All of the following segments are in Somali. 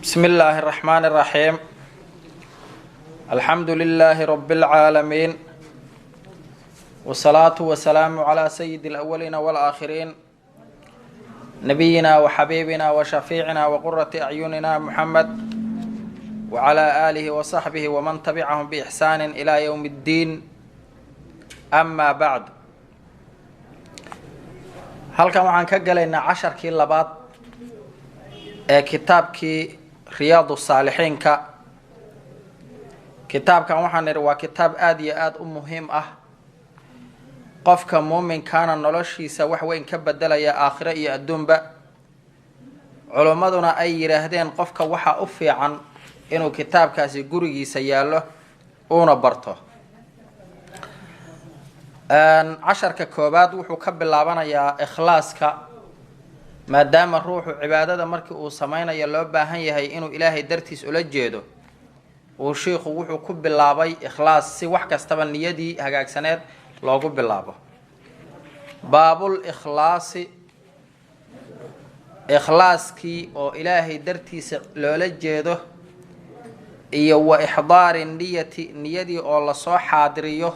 بسم الله الرحمن الرحيم. الحمد لله رب العالمين، والصلاة والسلام على سيد الأولين والآخرين، نبينا وحبيبنا وشفيعنا وقرة أعيننا محمد وعلى آله وصحبه ومن تبعهم بإحسان إلى يوم الدين. أما بعد، halkan waxaan ka galaynaa casharkii labaad ee kitaabkii riyaadu saalixiinka. kitaabkan waxaan nidhi waa kitaab aada iyo aada u muhiim ah, qofka muuminkaana noloshiisa wax weyn ka bedelaya aakhiro iyo adduunba. culimmaduna ay yidhaahdeen qofka waxaa u fiican inuu kitaabkaasi gurigiisa yaallo uuna barto. casharka koobaad wuxuu ka bilaabanayaa ikhlaaska, maadaama ruuxu cibaadada markii uu sameynayo loo baahan yahay inuu ilaahay dartiis ula jeedo. uu shiikhu wuxuu ku bilaabay ikhlaas si wax kastaba niyadii hagaagsaneed loogu bilaabo. baabul ikhlaasi, ikhlaaskii oo ilaahay dartiisa loola jeedo, iyo wa ixdaari niyati, niyadii oo lasoo xaadiriyo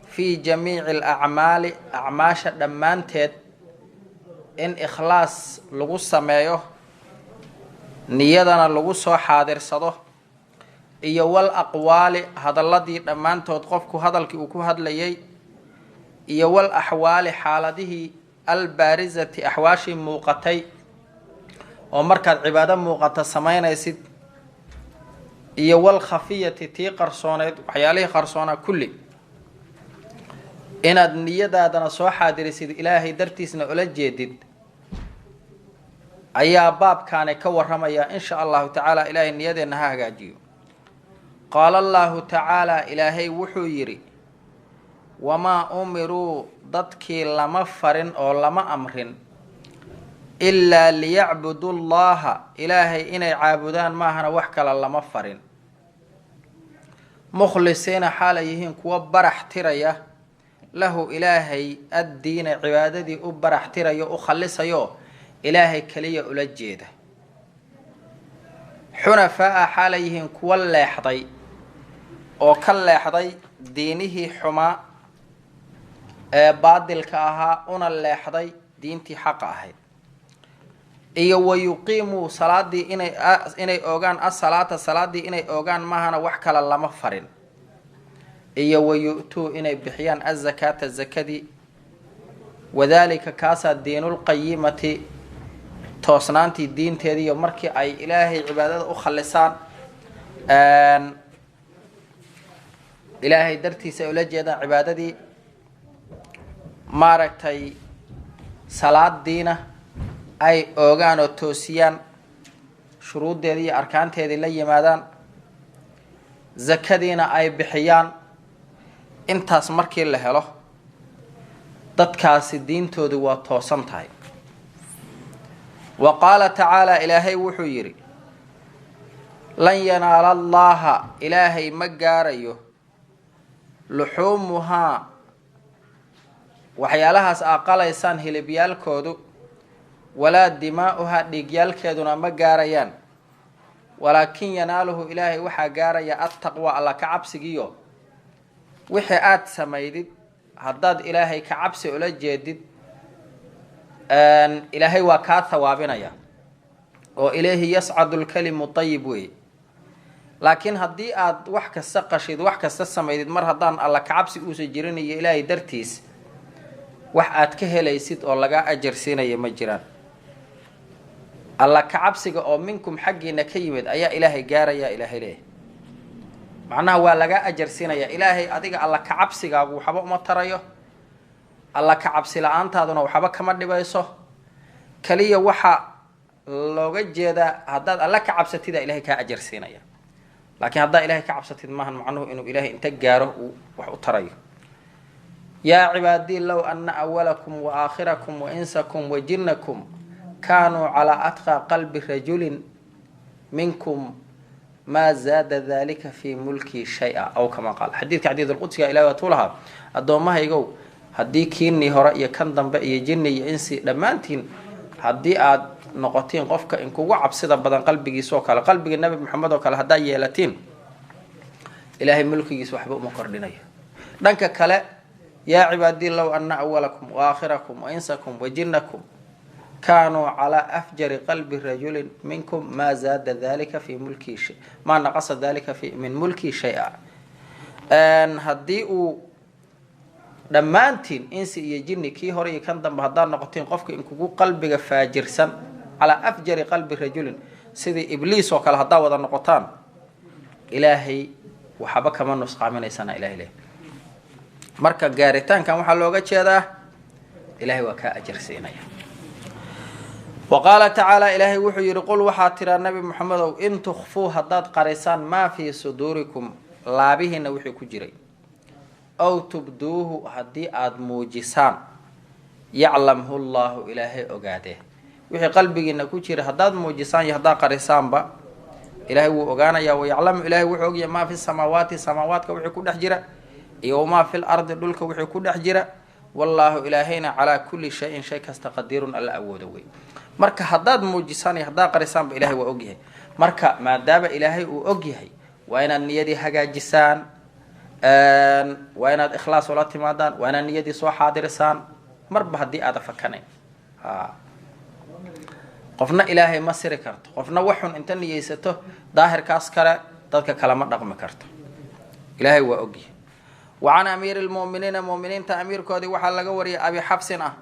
fi jamiici alacmaali, acmaasha dhammaanteed in ikhlaas lagu sameeyo, niyadana lagu soo xaadirsado, iyo wal aqwaali, hadaladii dhammaantood qofku hadalkii uu ku hadlayay, iyo wal axwaali, xaaladihii albaarizati, axwaashii muuqatay oo markaad cibaado muuqata samaynaysid, iyo wal khafiyati, tii qarsooneyd, waxyaalihii qarsoonaa kulli inaad niyadaadana soo xaadirisid, ilaahay dartiisna ula jeedid, ayaa baabkaani ka waramaya insha allahu tacaala. ilaahay niyadeenna ha hagaajiyo. qaala allahu tacaala, ilaahay wuxuu yidhi, wamaa umiruu, dadkii lama farin oo lama amrin, ilaa liyacbudu llaha, ilaahay inay caabudaan maahana wax kale lama farin, mukhlisiina xaalay yihiin kuwa barax tiraya, lahu ilaahay addiina, cibaadadii u barax tirayo, u khalisayo ilaahay keliya ula jeeda. xunafaa xaalay yihiin kuwa leexday oo ka leexday diinihii xumaa ee baadilka ahaa, una leexday diintii xaqa ahayd. iyo wayuqiimuu, salaadii inay oogaan, asalaata, salaadii inay oogaan maahana wax kale lama farin. iyo wayu-tuu, inay bixiyaan azakaata, zakadii. wadaalika kaasaa diinulqayimati, toosnaantii diinteediiyo markii ay ilaahay cibaadada u khalisaan, ilaahay dartiisa ay ula jeedaan cibaadadii, maaragtay salaadiina ay oogaan oo toosiyaan, shuruuddeedii iyo arkaanteedii la yimaadaan, zakadiina ay bixiyaan. intaas markii la helo, dadkaasi diintoodu waa toosan tahay. wa qaala tacaala, ilaahay wuxuu yidhi, lan yanaala allaaha, ilaahay ma gaarayo, luxuumuhaa, waxyaalahaas aqalaysaan hilibyaalkoodu, walaa dimaa'uhaa, dhiigyaalkeeduna ma gaarayaan, walaakin yanaaluhu, ilaahay waxaa gaaraya attaqwa, alla ka cabsigiyo. wixii aada samaydid haddaad ilaahay ka cabsi ula jeedid, ilaahay waa kaa hawaabinaya, oo ilayhi yascadu lkalimu ayib weeye. laakiin haddii aad wax kasta qashid, wax kasta samaydid, mar haddaan alla ka cabsi uusa jirin iyo ilaahay dartiis, wax aad ka helaysid oo lagaa ajar siinaya ma jiraan. alla ka cabsiga oo minkum xaggiina ka yimid ayaa ilaahay gaaraya, ilaahay leeyahay. macnaha waa lagaa ajar siinaya. ilaahay adiga alla ka cabsigaagu waxba uma tarayo, alla ka cabsi la-aantaaduna waxba kama dhibayso. kaliya waxa looga jeedaa haddaad alla ka cabsatida ilaahay kaa ajar siinaya. laakiin haddaa ilaahay ka cabsatid maahan macnuhu inuu ilaahay inta gaaro uu wax u tarayo. yaa cibaadii low anna awalakum wa aakhirakum wa insakum wa jinnakum kaanuu calaa atqaa qalbi rajulin minkum maa zaada dalika fii mulkii shay-a, aw kama qaal. xadiidka xadiidulqudsiga ilahi waatuu lahaa, addoommahaygow haddii kiinii hore iyo kan dambe iyo jinni iyo insi dhammaantiin haddii aad noqotiin qofka in kugu cabsida badan qalbigiisa oo kale qalbiga nabi maxamed oo kale haddaa yeelatiin ilaahay mulkigiisa waxba uma kordhinayo dhanka kale yaa cibaadii low anna awalakum wa aakhirakum wa insakum wa jinnakum kaanuu calaa afjari qalbi rajulin minkum maa zaada dalika fi mulkii shay maa naqasa dalika min mulkii shay-a haddii uu dhammaantiin insi iyo jinni kii hore iyo kan dambe haddaad noqotiin qofka in kugu qalbiga faajirsan calaa afjari qalbi rajulin sidii ibliis oo kale haddaa wada noqotaan ilaahay waxba kama nusqaaminaysana ilahay leh marka gaaritaankan waxaa looga jeedaa ilaahay waa kaa ajar siinaya وقال تعالى إلهي وحو يقول وحا ترى النبي محمد إن تخفوه هداد قريسان ما في صدوركم لابهن وحي كجري أو تبدوه هدي آد موجسان يعلمه الله إلهي أقاده وحي قلبي إن كجري هداد موجسان يهدا قريسان با إلهي وأقانا يا ويعلم إلهي وحو ما في السماوات وحي كده حجرة وما في الأرض دولك وحي كده حجرة والله إلهينا على كل شيء كاستقدير ألا أودوي marka haddaad muujisaan iyo haddaad qarisaanba ilaahay waa ogyahay marka maadaama ilaahay uu ogyahay waa inaad niyadii hagaajisaan waa inaad ikhlaas ula timaadaan waa inaad niyadii soo xaadirisaan marba haddii aada fakanayn qofna ilaahay ma siri karto qofna waxun inta niyeysato daahirkaas kale dadka kale ma dhaqmi karto ilaahay waa ogyahay وعن أمير المؤمنين مؤمنين تأمير كودي وحال لقوري أبي حفصنا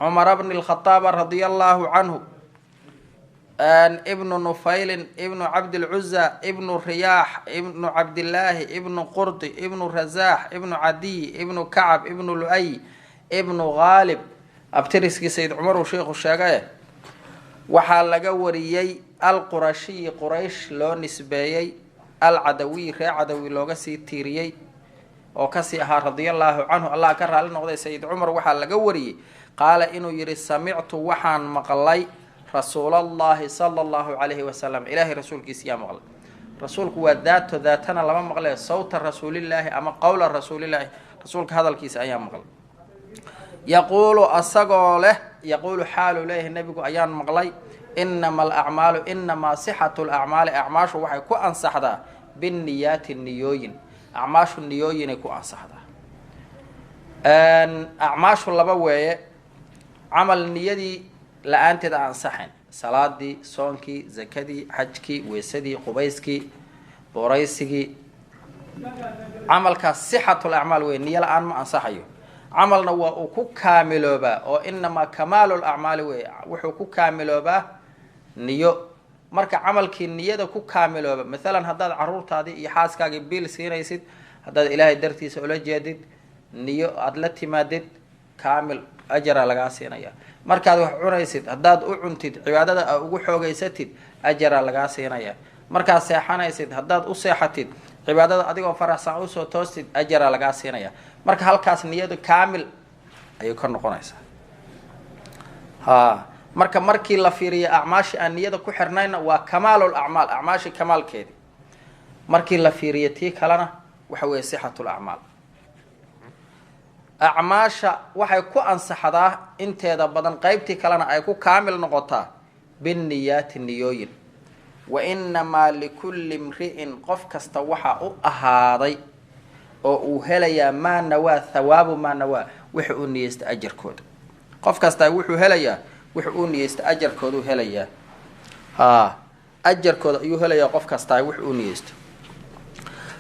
عمر بن الخطاب رضي الله عنه ابن نفيل ابن عبد العزى ابن الرياح ابن عبد الله ابن قرط ابن الرزاح ابن عدي ابن كعب ابن لؤي ابن غالب أبترسكي سيد عمر وشيخ الشاقية وحال لقوري القرشي قريش لو نسبيي العدوي ري عدوي لوغسي تيريي وكسي أها رضي الله عنه الله كره لنا سيد عمر وحال لقوري قال إنه يري سمعت وحان مقلي رسول الله صلى الله عليه وسلم إلهي رسولك يا مقل رسولك وذات ذاتنا لما مقلي صوت رسول الله أما قول رسول الله رسولك هذا الكيس أيام مقل يقول أصقله يقول حال له النبي أيام مقلي إنما الأعمال إنما صحة الأعمال أعماش وحي كو أنصحدا بالنيات النيوين أعماش النيوين كو أنصحدا أعماش اللبوية عمل نيدي لأنت دا أنصحن صلاة دي صونكي زكدي حجكي ويسدي قبيسكي بوريسكي عمل كصحة الأعمال وين نية الآن ما أنصحيه عملنا وكو كامل با أو إنما كمال الأعمال وحكو كامل با نيو مركا عملك النية دا كو كامل با مثلا هداد عرورت هذه يحاسكا بيل سينيسد هداد إلهي درتي سؤال جديد نيو أدلتي مادد كامل أجر لغا سينايا markaad wax cunaysid hadaad u cuntid cibaadada aad ugu xoogaysatid ajar laga siinaya markaad seexanaysid hadaad u seexatid cibaadada adigoo faraxsan u soo toostid ajar laga siinaya marka halkaas niyadu kaamil ay ka noqonaysaa marka markii la fiiriyo acmaashi aan niyada ku xirnayna waa kamaalul a'maal acmaashi kamaalkeedi markii la fiiriyo tii kalena waxa weeye sihhatul a'maal أعماشا waxay ku ansaxdaa inteeda badan qaybtii kalena ay ku kaamil noqotaa binniyat niyooyin wa inma likulli imri'in qof kasta waxa u ahaaday oo uu helaya ma nawa thawaabu ma nawa wixii uu niyeysta ajarkooda qof kasta wuxuu helaya wixii uu niyeysta ajarkooda helaya ajarkooda ayuu helaya qof kasta wixii uu niyeysta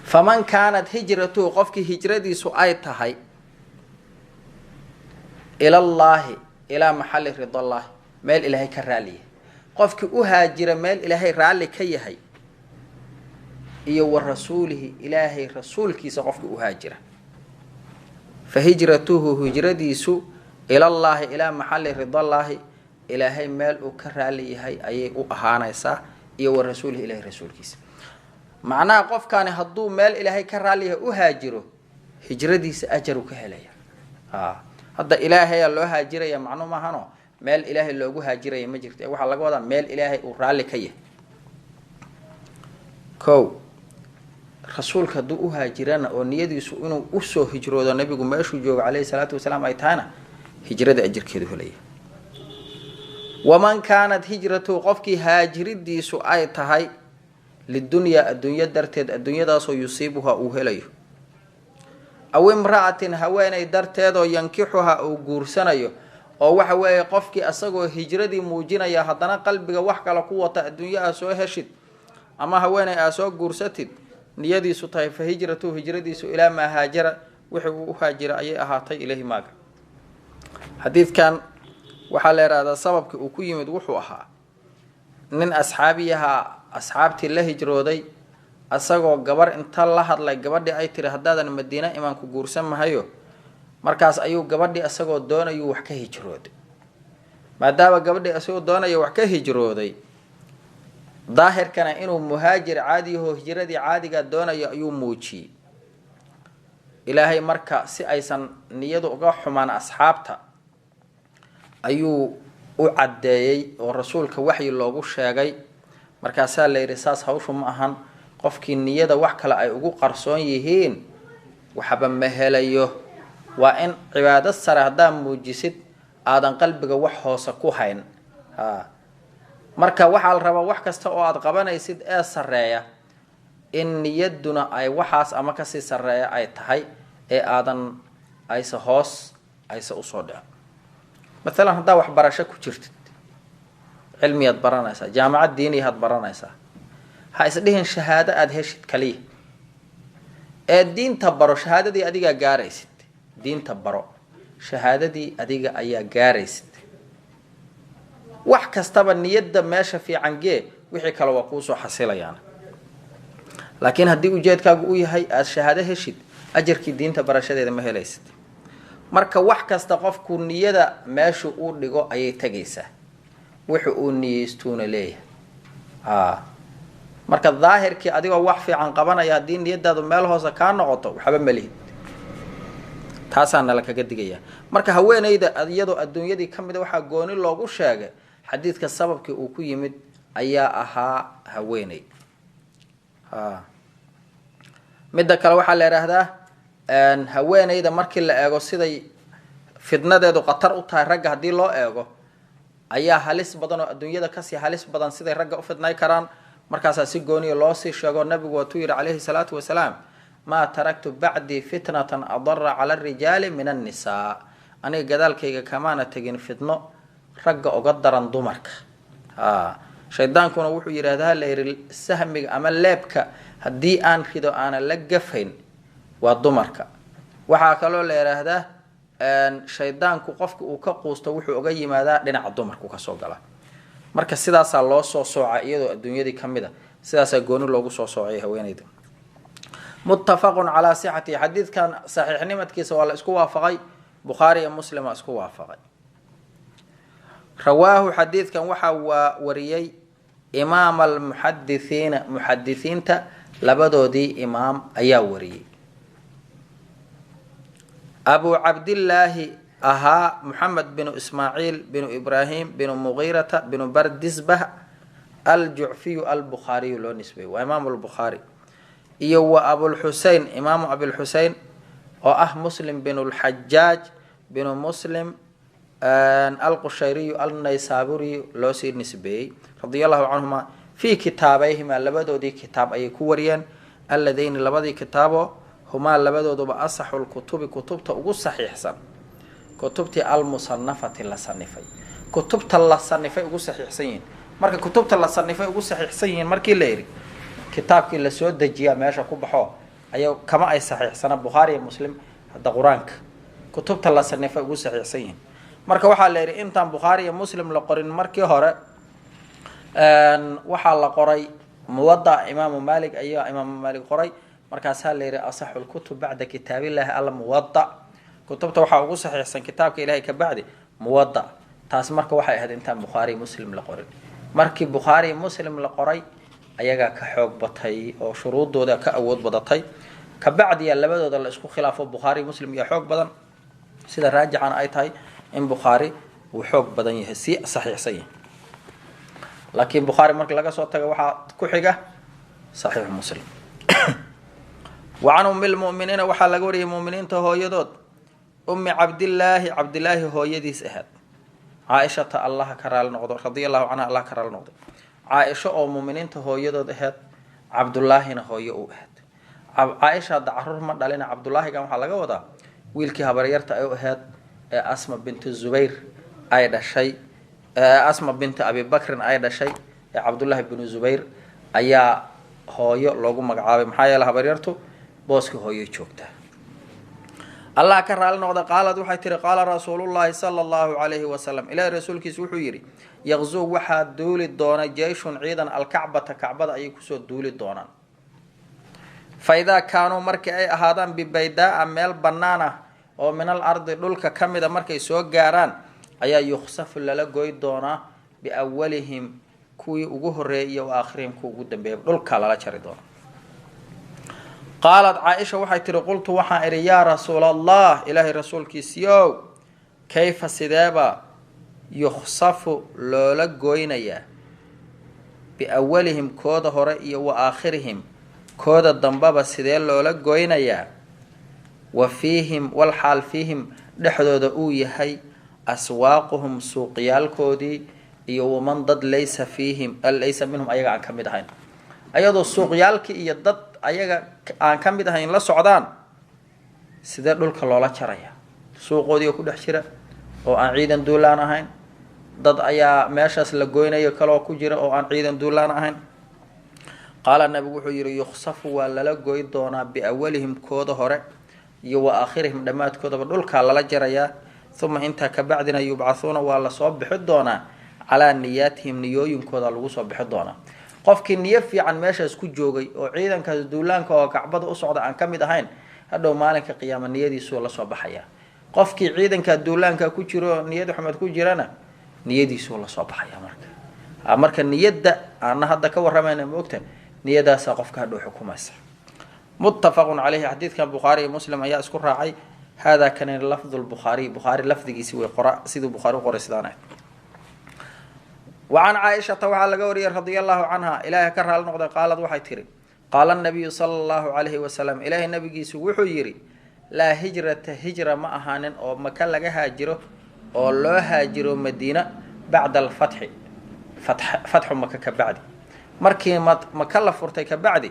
faman kaanat hijratu qofkii hijradiisu ay tahay إلى الله إلى محل رضا الله مال إلهي كراليه قفك أهاجر مال إلهي رالي كيهي إيو ورسوله إلهي رسولك سقفك أهاجر فهجرته هجرديسو إلى الله إلى محل رضا الله إلهي مال كراليه أي أهانا يسا إيو ورسوله إلهي رسولك معناه قف كان هدو مال إلهي كراليه أهاجره هجرديس أجرك هليا هذا إلهي الله هاجريا معنو ما هنو مال إلهي اللي هاجريا ما جرت waxa laga wadaa meel ilaahay uu raali ka yahay ko rasuulka duu u haajirana oo niyadiisu inuu u soo hijroodo nabigu meeshu joogo kaleey salaatu wasalaam ay taana hijrada ajirkeedu helay waman kaanat hijratuhu qofkii haajiridiisu ay tahay lidunyaa adduunyo darteed adduunyadaasoo yusiibuhaa uu helayo aw imra'atin haweenay darteedoo yankixuhaa uu guursanayo oo waxa weeye qofkii asagoo hijradii muujinaya haddana qalbiga wax kale ku wata adduunyo aa soo heshid ama haweenay aa soo guursatid niyadiisu tahay fa hijratuhu hijradiisu ilaa maa haajara wixii uu u haajira ayay ahaatay ilahi maaga. xadiidkan waxaa la yidhahdaa sababkii uu ku yimid wuxuu ahaa nin asxaabiyaha asxaabtii la hijrooday asagoo gabar inta la hadlay gabadhii ay tiri haddaadan madiina imaanku guursan mahayo markaas ayuu gabadhii asagoo doonayuu wax ka hijrooday maadaama gabadhii asagoo doonaya wax ka hijrooday daahirkana inuu muhaajir caadiyahoo hijradii caadigaa doonayo ayuu muujiyey. ilaahay marka si aysan niyadu uga xumaan asxaabta ayuu u caddeeyey oo rasuulka waxyi loogu sheegay markaasaa la yidhi saas hawshu ma ahan qofkii niyada wax kale ay ugu qarsoon yihiin waxba ma helayo waa in cibaado sare haddaad muujisid aadan qalbiga wax hoose ku hayn marka waxaa la rabaa wax kasta oo aad qabanaysid ee sareeya in niyaduna ay waxaas ama kasii sareeya ay tahay ee aadan ayse hoos ayse usoo dhicin. maalan haddaa waxbarasho ku jirtid cilmiyaad baranaysaa jaamacad diiniyahaad baranaysaa ha isdhihin shahaado aada heshid kaliya ee diinta baro shahaadadii adigaa gaaraysid diinta baro shahaadadii adiga ayaa gaaraysid wax kastaba niyadda meesha fiican gee wixii kale waa kuusoo xasilayaan. laakiin haddii ujeedkaagu u yahay aada shahaado heshid ajarkii diinta barashadeeda ma helaysid. marka wax kasta qofku niyada meeshu uu dhigo ayay tegaysaa wuxuu uu niyeystuuna leeyahay marka daahirkii adigoo wax fiican qabanaya haddii niyadaadu meel hoose kaa noqoto waxba ma lihid taasaa nala kaga digayaa. marka haweenayda iyadoo adduunyadii ka mida waxaa gooni loogu sheegay xadiidka sababkii uu ku yimid ayaa ahaa haweeney. midda kale waxaa la yidhaahdaa haweenayda markii la eego siday fidnadeedu khatar u tahay ragga haddii loo eego ayaa halis badan oo adduunyada kasii halis badan siday ragga u fidnay karaan markaasaa si gooniya loo sii sheego nabigu waatuu yidhi calayhi salaatu wasalaam maa taraktu bacdii fitnatan adara cala arijaali min annisaa aniga gadaalkayga kamaana tegin fidno ragga uga daran dumarka. shaydaankuna wuxuu yidhaahdaa la yidhi sahmiga ama leebka haddii aan rido aanan la gafayn waa dumarka. waxaa kaloo la yidhaahdaa shaydaanku qofka uu ka quusto wuxuu uga yimaadaa dhinaca dumarku kasoo gala. marka sidaasaa loo soo sooca iyadoo adduunyadii ka mid a sidaasaa gooni loogu soo soocay haweenayda. muttafaqun calaa sixati xadiidkan saxiixnimadkiisa waa la isku waafaqay bukhaari iyo muslim waa isku waafaqay. rawaahu xadiidkan waxaa wariyey imaam almuxadithiina muxadithiinta labadoodii imaam ayaa wariyey. abu cabdillaahi ahaa muxamed binu ismaaciil binu ibraahim binu mugiirata binu bardisbah aljucfiyu albukhaariyu loo nisbeeyey waa imaamu albukhaari iyo wa abulxusein imaamu abilxusein oo ah muslim binu lxajaaj binu muslim alqushayriyu alnaysaburiyu loo sii nisbeeyey radia allahu canhuma fii kitaabayhima labadoodii kitaab ayay ku wariyeen alladayni labadii kitaabo humaa labadooduba asaxu lkutubi kutubta ugu saxiixsan kutubtii almusanafati la sanifay kutubta la sanifay ugu saxiixsan yihiin. marka kutubta la sanifay ugu saxiixsan yihiin markii la yidhi kitaabkii lasoo dejiyaa meesha ku baxo ayaa kama ay saxiixsana bukhaari iyo muslim hadda qur-aanka kutubta la sanifay ugu saxiixsan yihiin. marka waxaa la yidhi intaan bukhaari iyo muslim la qorin markii hore waxaa la qoray muwada imaamu maalik ayaa imaamu maalik qoray markaasaa la yidhi asaxu lkutub bacda kitaabillahi almuwada kutubta waxaa ugu saxiixsan kitaabka ilahay ka bacdi muwada. taas marka waxay ahayd intaan bukhaari muslim la qorin. markii bukhaari muslim la qoray ayagaa ka xoog batay oo shuruudooda ka awood badatay kabacdiya labadooda la isku khilaafo bukhaari muslim iyo xoog badan sida raajixana ay tahay in bukhaari uu xoog badan yahay si saxiixsan yahay. laakiin bukhaari marka laga soo tago waxaa ku xiga saxiix muslim. وعن أم المؤمنين waxaa laga wariyay mu'miniinta hooyadood ummi cabdillaahi cabdillaahi hooyadiis ahayd caaishata allaha ka raali noqdo radiallahu canha allah ka raali noqdo caaisho oo muuminiinta hooyadood aheyd cabdullaahina hooyo u aheyd caaisha hadda caruur ma dhalina cabdullaahigan waxaa laga wadaa wiilkii habaryarta ay u aheyd ee asma binti zubayr ay dhashay asma binti abibakrin ay dhashay ee cabdullaahi binu zubayr ayaa hooyo loogu magacaabay maxaa yeele habaryartu booska hooyo joogtaa allah ka raali noqda qaalad waxay tihi qaala rasuulullaahi sala allahu calayhi wasalam ilaahi rasuulkiisa wuxuu yidhi yaqzuu waxaa duuli doona jeyshun ciidan alkacbata kacbada ayay kusoo duuli doonaan fa idaa kaanuu markii ay ahaadaan bibaydaa-a meel bannaan ah oo min al ardi dhulka ka mida markay soo gaaraan ayaa yukhsafu lala goy doonaa biawalihim kuwii ugu horreeyay iyo aakhirihim kuwa ugu dambeeyay dhulkaa lala jari doona qaalad caaisha waxay tihi qultu waxaan idhi yaa rasuula allah ilaahay rasuulkiisiiow kayfa sideeba yukhsafu loola goynayaa biawalihim kooda hore iyo wa aakhirihim kooda dambaba sidee loola goynayaa wa fiihim walxaal fiihim dhexdooda uu yahay aswaaquhum suuqyaalkoodii iyo waman dad laysa minhum ayaga aan ka mid ahayn ayadoo suuqyaalkii iyo dad ayaga aan ka mid ahayn la socdaan sidee dhulka loola jaraya suuqoodii oo ku dhex jira oo aan ciidan duulaan ahayn dad ayaa meeshaas la goynayo kaloo ku jira oo aan ciidan duulaan ahayn qaala nabigu wuxuu yidhi yukhsafu waa lala goy doonaa biawalihim kooda hore iyo wa aakhirihim dhammaadkoodaba dhulkaa lala jarayaa uma intaa kabacdina yubcahuuna waa lasoo bixi doonaa calaa niyaatihim niyooyinkooda lagu soo bixi doonaa qofkii niyo fiican meeshaas ku joogay oo ciidankaas duulaanka oo kacbada u socda aan ka mid ahayn hadhow maalinka qiyaama niyadiisuu lasoo baxayaa qofkii ciidanka duulaanka ku jiro niyad axmed ku jirana niyadiisuu lasoo baxayaa marka niyadda aana hadda ka waramayna ma ogta niyadaasaa qofka hadhow xukumaysa muttafaqun caleyhi xadiidkan bukhaari iyo muslim ayaa isku raacay hada kan lafdu lbukhaariy bukhaari lafdigiisi way qora siduu bukhaari u qoray sidaan ahayd wacan caaishata waxaa laga wariyay radia allahu canha ilaahay ka raali noqday qaalad waxay tihi qaala nabiyu sala allahu calayhi wasalam ilaahay nabigiisu wuxuu yidhi laa hijrata hijra ma ahaanin oo maka laga haajiro oo loo haajiro madiina bacda alfatxi fatxu maka ka bacdi markii maka la furtay ka bacdi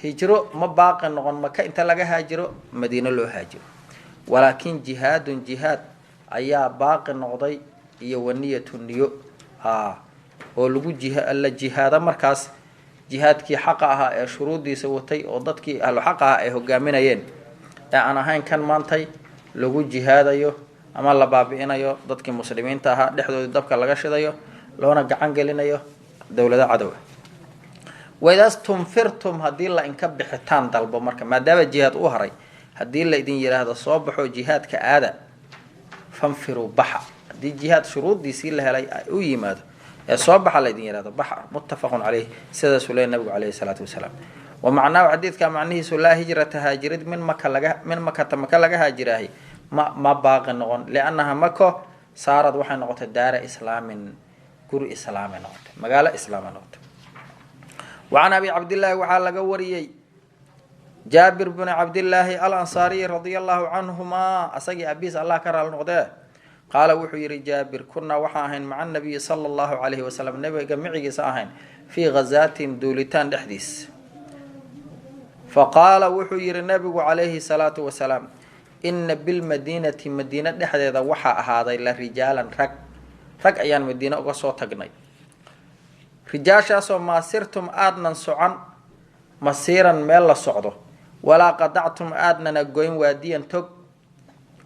hijro ma baaqi noqon maka inta laga haajiro madiino loo haajiro walaakin jihaadun jihaad ayaa baaqi noqday iyo waniyatu niyo oo la jihaado markaas jihaadkii xaqa ahaa ee shuruuddiisa watay oo dadkii ahlu xaqa ahaa ay hogaaminayeen ee aan ahayn kan maantay lagu jihaadayo ama la baabi'inayo dadkii muslimiinta ahaa dhexdoodii dabka laga shidayo loona gacan gelinayo dowlado cadowa waidaas tunfirtum haddii la inka bixitaan dalbo marka maadaama jihaad u haray haddii la idin yidhaahdo soo baxo jihaadka aada fanfiruu baxa haddii jihaad shuruuddiisii la helay u yimaado ee soo baxa la idin yihahdo baxa muttafaqun caleyh sidaasuu leeyahy nabigu caleyhi salaatu wasalaam wa macnaahu xadiidka macnihiisu laa hijrata haajirid min makata maka laga haajiraahay ma baaqi noqon liannaha mako saarad waxay noqotay daara islaamin guri islaamay noqotay magaalo islaamay noqotay wacan abi cabdillaahi waxaa laga wariyey jaabir bni cabdillaahi alansaariyi radia allahu canhumaa asagii abiis allah ka raali noqdee qaala wuxuu yidhi jaabir kunaa waxaan ahayn maca nabiyi sala allahu calayhi wasalam nabiga micigiisa ahayn fii ghazaatin duulitaan dhexdiis fa qaala wuxuu yidhi nabigu calayhi salaatu wasalaam ina bilmadiinati madiina dhexdeeda waxaa ahaaday la rijaalan rag ayaan madiine uga soo tagnay rijaashaasoo maasirtum aadnan socon masiiran meel la socdo walaa qadactum aadnana goyn waadiyan tog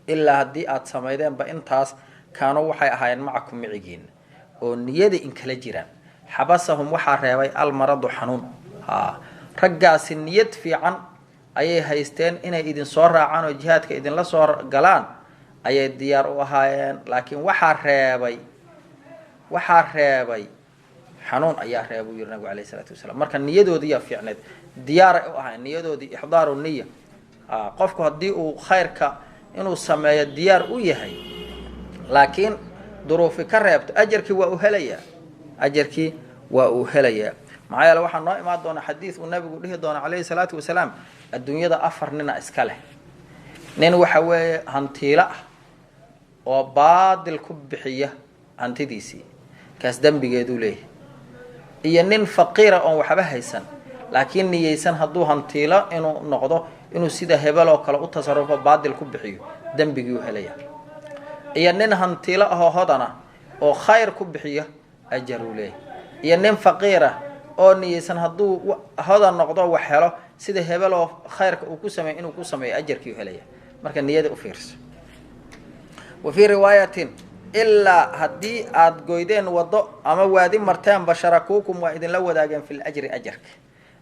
ilaa haddii aada samaydeenba intaas kaanuu waxay ahaayeen macakum micigiina oo niyada in kala jiraan xabasahum waxaa reebay almaradu xanuun raggaasi niyad fiican ayay haysteen inay idin soo raacaan oo jihaadka idinla soo galaan ayay diyaar u ahaayeen laakiin waxaa reebay xanuun ayaa reeba u yiri nabigu alayhi salaatu wasalaam marka niyadoodiiyaa fiicneed diyaaray u ahayn niyadoodii ixdaaru niya qofku haddii uu khayrka inuu sameeyo diyaar u yahay laakiin duruufi ka reebto ajarkii waa uu helayaa maxaa yeele waxaa noo imaan doona xadiid uu nabigu dhihi doona calayhi salaatu wasalaam adduunyada 4 nina iska leh nin waxa weeye hantiilo ah oo baadil ku bixiya hantidiisii kaas dembigeeduu leeyahay iyo nin faqiira oon waxba haysan laakiin niyeysan hadduu hantiilo inuu noqdo inuu sida hebel oo kale u tasarrufo baadil ku bixiyo dembigii u helaya iyo nin hantiilo ahoo hodana oo khayr ku bixiyo ajar uu leeyahay iyo nin faqiira oo niyeysan hadduu hodan noqdo wax helo sida hebel oo khayrka uu ku sameeyo inuu ku sameeyo ajarkii u helaya marka niyada u fiirso wa fii riwaayatin ilaa haddii aada goydeen waddo ama waadi marteen basharakuukum waa idinla wadaageen fil ajri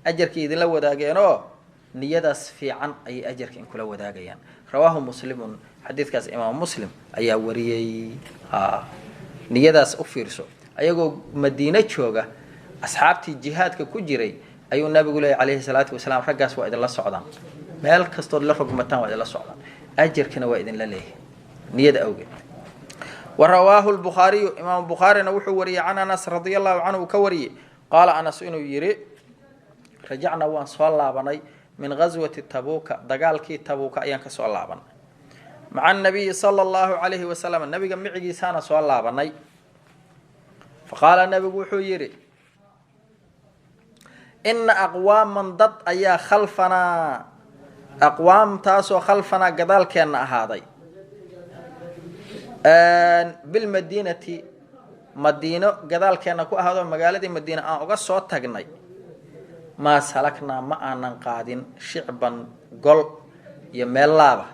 ajarkii idinla wadaageen oo niyadaas fiican ayay ajarka in kula wadaagayaan rawaahu muslimun xadiidkaas imaam muslim ayaa wariyey niyadaas u fiirso ayagoo madiino jooga asxaabtii jihaadka ku jiray ayuu nabigu leeyahy calayhi salaatu wasalaam raggaas waa idinla socdaan meel kastood la rogmataan waa idinla socdaan ajarkina waa idinla leeyahay niyada awgeed ورواه البخاري إمام البخاري نوحو وري عن أنس رضي الله عنه كوري قال أنس إنه يري رجعنا وان صلى الله بني من غزوة تبوك دقال كي تبوك أيان كسؤال الله بني مع النبي صلى الله عليه وسلم النبي جمعي سانا صلى الله بني فقال النبي وحو يري إن أقوام من ضد أيا خلفنا أقوام تاسو خلفنا قدال كان هذا بالمدينة مدينة قدال كان كو هذا مقالة مدينة أوغا صوت تغني ما سلكنا ما أنن قادين شعبا قل يملابا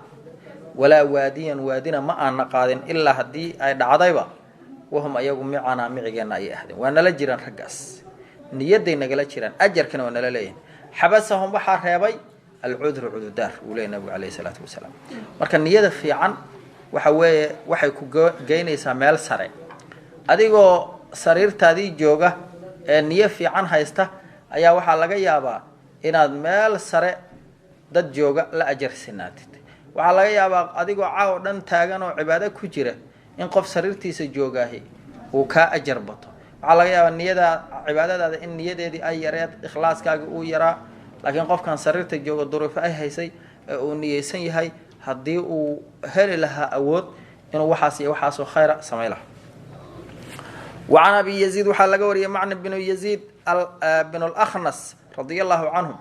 ولا وادينا ما أنن قادين إلا هدي أي دعضيبا وهم أيقوا معنا معيقنا أي أحد وأنا لجيران حقاس نيدي نقل جيران أجر كانوا أنا لليين حبسهم بحر هيبي العذر عذر ولينا أبو عليه الصلاة والسلام مركا نيدا في عن waxay ku geynaysaa meel sare adigoo sariirtaadii jooga ee niyo fiican haysta ayaa waxaa laga yaabaa inaad meel sare dad jooga la ajarsinaatid waxaa laga yaabaa adigoo caaw dhan taagan oo cibaado ku jira in qof sariirtiisa joogaahi uu ka ajar bato waxaa laga yaabaa niyada cibaadadaada in niyadeedii ay yareed ikhlaaskaaga uu yaraa laakiin qofkan sariirta jooga duruufo ay haysay ee uu niyeysan yahay haddii uu heli lahaa awood inuu waxaasoo khayra samay lahaa وعن أبي يزيد وحال لقوري معنى بن يزيد بن الأخنس رضي الله عنهم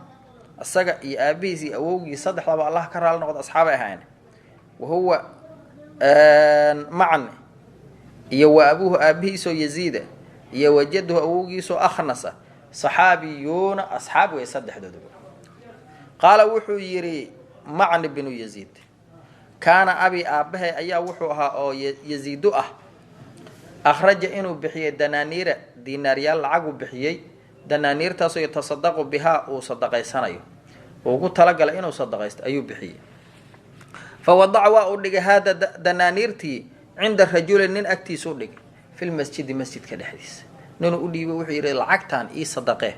السجع أبيزي أوجي صدح طبعا الله كره لنا قد أصحابه هين وهو معنى يو أبوه أبيسو يزيد يو جده أوجي سو أخنس صحابيون أصحابه يصدح دودو قال وحو يري معنى بن يزيد كان أبي أبه أيا وحوها أو يزيد أخرج إنه بحي دنانير ديناريال عقو بحيي دنانير تاسو يتصدق بها أو صدقي سنة وقلت تلقى إنه صدقي أيو بحيي فوضع وأولي هذا دنانيرتي عند الرجل نين أكتي سولك في المسجد مسجد كالحديث نين أولي وحيري العقتان إي صدقه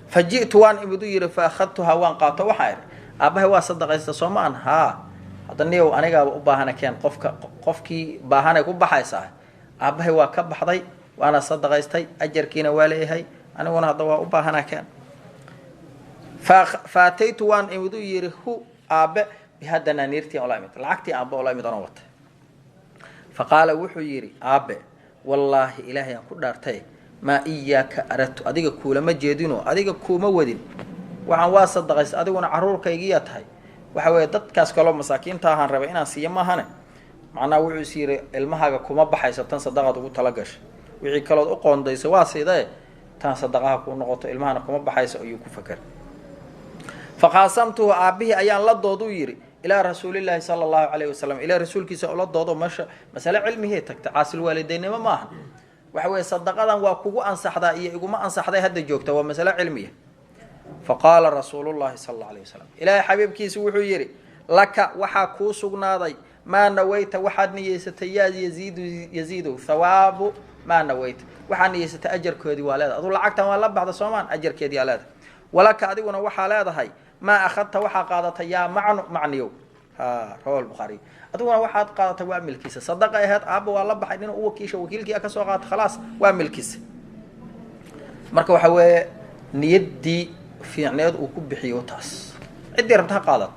فجئت وان إبدو يري فأخذتها وان قاطة وحير أبه waa sadaqaysta Soomaan hadda niyow aniga u baahana keen qofkii baahana ku baxaysa abahay waa ka baxday waana sadaqaystay ajarkiina waa leeyahay aniguna hadda waa u baahana keen faataytu waan imudu yiri hu aabe bihadana nirti olaamid lacagti aabe olaamid ana wata faqala wuxuu yiri aabe wallahi ilaahay aan ku dhaartay ma iyaaka aratu adiga kuulama jeedino adiga kuma wadin waxaan waa sadaqays adiguna caruurkaygiya tahay waxa weey dadkaas kale masaakiinta ahaan rabay inaan siiyo maahane macnaa wuxuu siire ilmahaaga kuma baxayso tan sadaqad ugu tala gashay wixii kale oo qoondayso waa sidee tan sadaqaha ku noqoto ilmahana kuma baxayso ayuu ku fakar faqasamtu aabihi ayaan la doodu yiri ila rasuulillahi sallallahu alayhi wasallam ila rasuulkiisa oo la doodo mas'ala cilmihi tagta caasil waalideynimo maaha waxa weey sadaqadan waa kugu ansaxdaa iyo iguma ansaxday hadda joogta waa mas'ala cilmiye فقال رسول الله صلى الله عليه وسلم إلهي حبيبك يسوح يري لك وحا كوسقناضي ما نويت وحد نيست يزيد ثواب ما نويت وحا نيست أجر كودي والد أقول لعقت ما لب بعد صومان أجر كودي والد ولك أدينا وحا لا هاي ما أخذت وحا قادت يا معنيو رواه البخاري أدونا وحا قادت وعمل كيس صدق إهات أبو والله بحدين هو كيش وكيلك أكسوقات خلاص وعمل كيس مركب حوي نيدي fiicneed uu ku bixiyo taas cidii rabta qaadat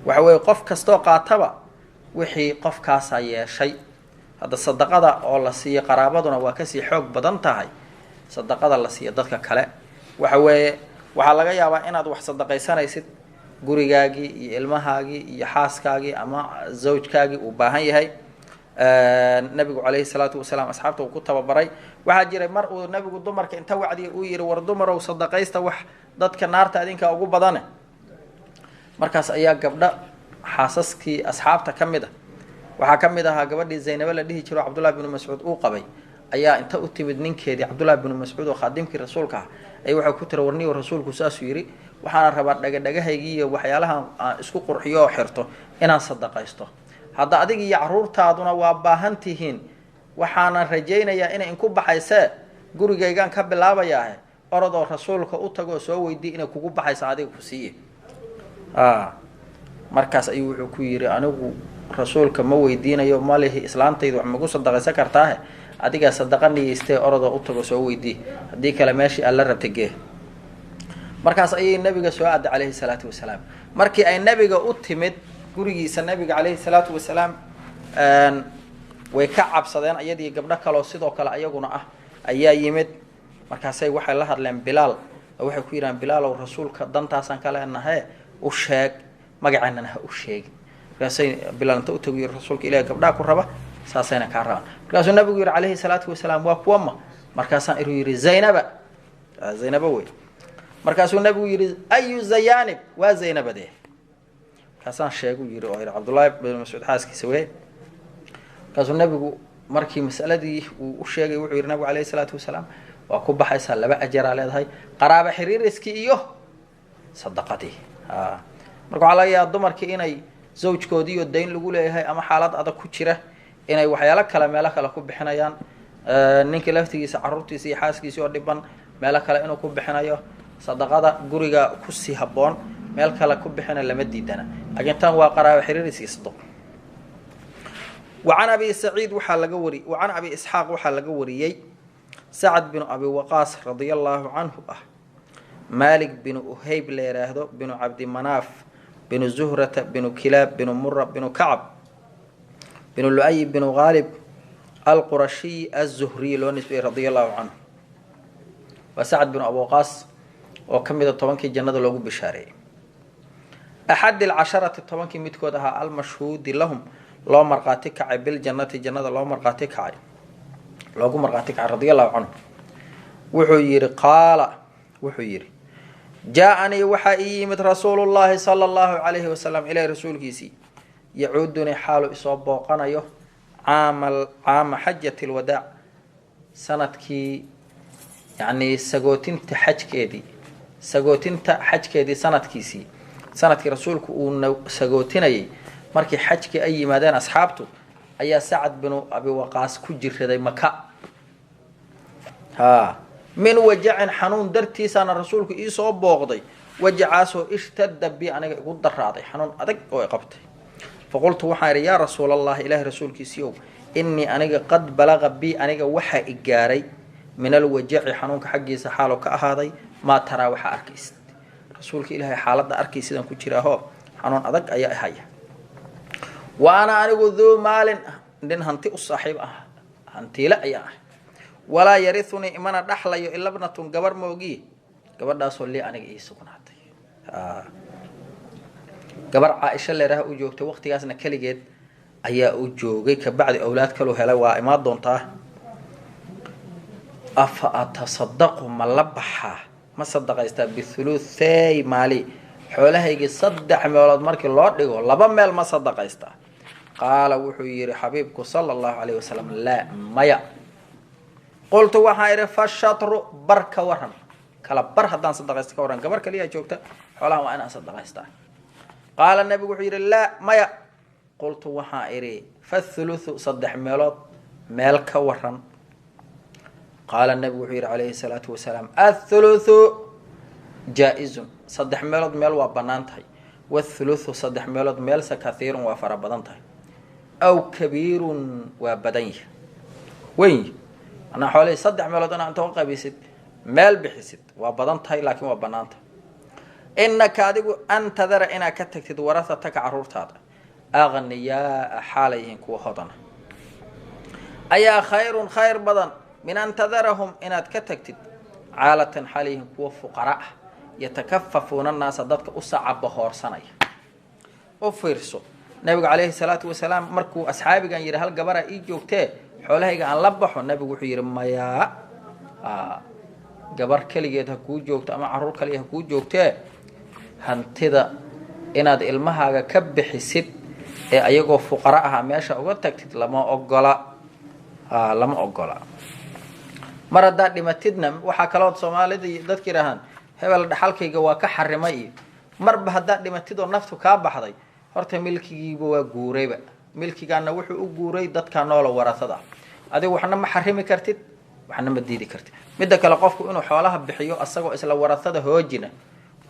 waxa way qof kasto qaataba wixii qofkaas yeeshay hadda sadaqada oo la siiyo qaraabaduna waa kasii xoog badan tahay sadaqada la siiyo dadka kale. waxa weeye waxaa laga yaabaa inaad wax sadaqaysanaysid gurigaagii iyo ilmahaagii iyo xaaskaagii ama zawjkaagii uu baahan yahay. nabigu calayhi salaatu wasalaam asxaabta uu ku tababaray. waxaa jiray mar uu nabigu dumarka inta wacdiya uu yihi war dumarow sadaqaysta wax dadka naarta adinka ugu badane. markaas ayaa gabdha xaasaskii asxaabta ka mid a waxaa ka mid ahaa gabadhii zaynabo la dhihi jiro cabdullahi binu mascuud uu qabay ayaa inta u timid ninkeedii cabdullahi binu mascuud oo khaadimkii rasuulka ah ay waxay ku tiri warniyo rasuulku saasuu yidhi waxaana rabaa dhagadhagahaygii iyo waxyaalahan aan isku qurxiyo oo xirto inaan sadaqaysto. hadda adig iyo caruurtaaduna waa baahan tihiin waxaana rajaynayaa inay inku baxaysee gurigaygaan ka bilaabayaahe orodoo rasuulka u tagoo soo weydii inay kugu baxaysa adiga ku siiye. markaas ayuu wuxuu ku yidhi anigu rasuulka ma weydiinayo malihi islaantaydu wax magu sadaqaysan kartaahe adigaa sadaqa niyeystee orodoo u tago soo weydii haddii kale meeshii alla rabta gee. markaas ayay nabiga soo aaday calayhi salaatu wasalaam. markii ay nabiga u timid gurigiisa nabiga calayhi salaatu wasalaam way ka cabsadeen iyadii gabdho kaleo sidoo kale ayaguna ah ayaa yimid. markaasay waxay la hadleen bilaal oo waxay ku yidhahaan bilaalow rasuulka dantaasaan ka leenahe u sheeg magaceennana ha u sheegi. markaasay bilaal inta u tagu yiri rasuulka ilahi gabdhaha ku raba saasayna kaa rabaan. markaasuu nabigu yihi calayhi salaatu wasalaam waa kuwama. markaasaan inuu yihi zaynaba zaynaba wey. markaasuu nabigu yihi ayu zayanib waa zaynabadee. markaasaan sheegu yiri oo yidhi cabdullaahi bin mascuud xaaskiisa wey. markaasuu nabigu markii masaladii uu u sheegay wuxuu yihi nabigu calayhi salaatu wasalaam waa ku baxaysaa 2 ajaraa leedahay qaraaba xiriiriskii iyo sadaqadii. marka waxaa laga yaabaa dumarkii inay zawjkoodii iyo dayn lagu leeyahay ama xaalad adag ku jira inay waxyaalo kale meelo kale ku bixinayaan. ninka laftigiisa caruurtiisa iyo xaaskiisa oo dhiban meelo kale inuu ku bixinayo sadaqada guriga kusii habboon meel kale ku bixina lama diidana laakiin tan waa qaraabo xiriiriskiisto. وعن أبي سعيد وعن أبي إسحاق وحال وريي سعد بن أبي وقاص رضي الله عنه مالك بن أهيب ليراهدو بن عبد مناف بن زهرة بن كلاب بن مرة بن كعب بن لؤي بن غالب القرشي الزهري لونسبي رضي الله عنه. وسعد بن أبي وقاص وكمل طبانك جنة لوجو بشاري أحد العشرة طبانك متكودها المشهود لهم loo marqaati kacay bil jannati jannada loo marqaati kacay loogu marqaati kacay radiyallahu anhu wuxuu yiri jaa'ani waxa yimid rasuulullaahi sallallahu alayhi wasallam ilaa rasuulkiisi yacuuduni xaalu isoo booqanayo caama xajjatil wadaa sanadkii yani sagootinta xajkeedii sanadkii rasuulku uu sagootinayay markii xajkii ay yimaadeen asxaabtu ayaa Sacad bin Abi Waqaas ku jiraday Maka min waja'in xanuun dartiisana rasuulku ii soo booqday wajacaasoo ishtadda bi aniga igu daraaday xanuun adag oo qabtay faqultu waxaan iri yaa rasuulallaah ilaahi rasuulkiisiyow inni aniga qad balaga bi aniga waxa i gaaray min alwajaci xanuunka xaggiisa xaalo ka ahaaday ma taraa waxa arkaysid rasuulka ilaahi xaaladda arkaysidan ku jiraaho xanuun adag ayaa ahaya وأنا ذو مال إن هنتي الصاحب هنتي لا يا ولا يرثني إمانا دخل إلا ابنة جبر موجي جبر ده صلي أنا إيه سكناتي جبر عائشة اللي راه وجوكت وقت جاسنا كل جد أيا وجوجي كبعد أولاد كلو هلا وإماد دونته أفأتصدق ملبحها ما صدق يستبي بالثلثي مالي حوله يجي صدق مولد مركي الله دغو لبا ميل ما صدق يستا قال وحو يري حبيبك صلى الله عليه وسلم لا ميا قلت وحا فالشطر بركه ورن كلا بر هدان صدق يستا ورن غبر كليا جوجتا حولها وانا صدق يستا قال النبي وحو يري لا ميا قلت وحا فالثلث صدح ميلود ميلك ورن قال النبي وحو يري عليه الصلاه والسلام الثلث جائز صدح ميلود ميل وبنانتهي والثلث صدح ميلود ميل كثير وفربدنتهي أو كبير وبدنيه وين أنا حوالي صدح ميلود أنا أنت بيسد ميل بحسد وبدنتهي لكن وبنانته إنك أدقو أنت ذر إنك تكتد ورثتك عرورت هذا أغنياء حاليهم كو خضنا ayaa khayrun khayr badan min an tadarahum inaad ka tagtid caalatan xalayhim kuwa fuqara ah yatakafafuuna annaasa dadka u sacaba hoorsanaya. u fiirso nabigu calayhi salaatu wasalaam markuu asxaabigan yidhi hal gabara ii joogtee xoolahayga aan la baxo, nabigu wuxuu yidhi mayaa gabar keligeed ha kuu joogto ama caruur kaliya ha kuu joogtee hantida inaad ilmahaaga ka bixisid ee ayagoo fuqara aha meesha uga tagtid lama ogola. mar haddaad dhimatidna waxaa kaloo soomaalida dadka yidhaahaan hebel dhaxalkayga waa ka xarimay iyo marba haddaad dhimatid oo naftu kaa baxday horta milkigiiba waa guurayba. milkigaana wuxuu u guuray dadkaa noola warasada ah. adigu waxna ma xarimi kartid waxna ma diidi kartid. midda kale qofku inuu xoolaha bixiyo asagoo isla warasada hoojina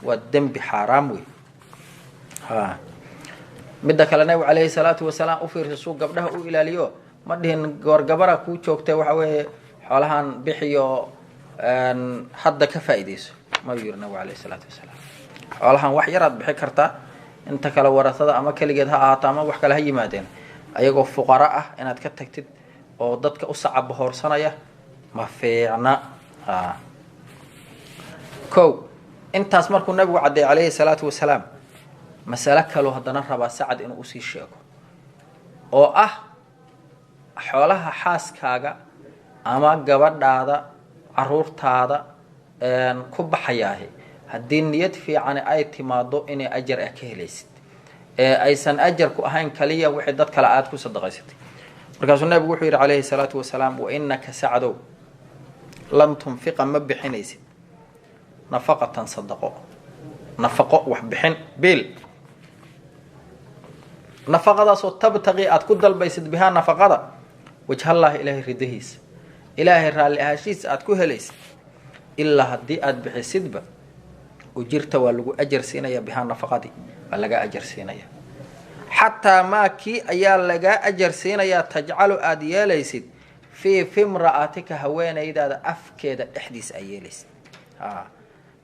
waa dembi xaaraam wey. midda kale nabigu calayhi salaatu wasalaam u fiirsa suu gabdhaha u ilaaliyo ma dhihin goor gabara kuu joogtay waxa weeye xoolahan bixiyo hadda ka faa'iidayso ma yiri nabigu calayhi salaatu wasalaam. xoolahan wax yaraad bixi kartaa inta kale warasada ama keligeed ha ahaato ama wax kale ha yimaadeen ayagoo fuqara ah inaad ka tagtid oo dadka u sacab hoorsanaya ma fiicna. kow intaas markuu nabigu caddeeyay calayhi salaatu wasalaam mas'alo kaloo haddana rabaa sacad inuu usii sheego oo ah xoolaha xaaskaaga ama gabadhaada caruurtaada ku baxayaahi haddii niyad fiican ay timaado inay ajar ah ka helaysid ee aysan ajar ku ahayn kaliya wixii dad kale aad ku sadaqaysatay. markaasuu nabigu wuxuu yidhi calayhi salaatu wasalaam wa innaka sacdow lan tunfiqa ma bixinaysid nafaqatan nafaqo wax bixin bil nafaqadaasoo tabtaqi aad ku dalbaysid bihaa nafaqada wajhallaahi ilaahay ridahiisa ilaahay raalli ahaashiisa aad ku helaysid ilaa haddii aad bixisidba ujirta waa lagu ajar siinaya bihaa nafaqadii waa laga ajar siinaya. xataa maa kii ayaa lagaa ajar siinayaa tajcalu aad yeelaysid fii fimra'atika haweenaydaada afkeeda dhexdiisa aad yeelaysid.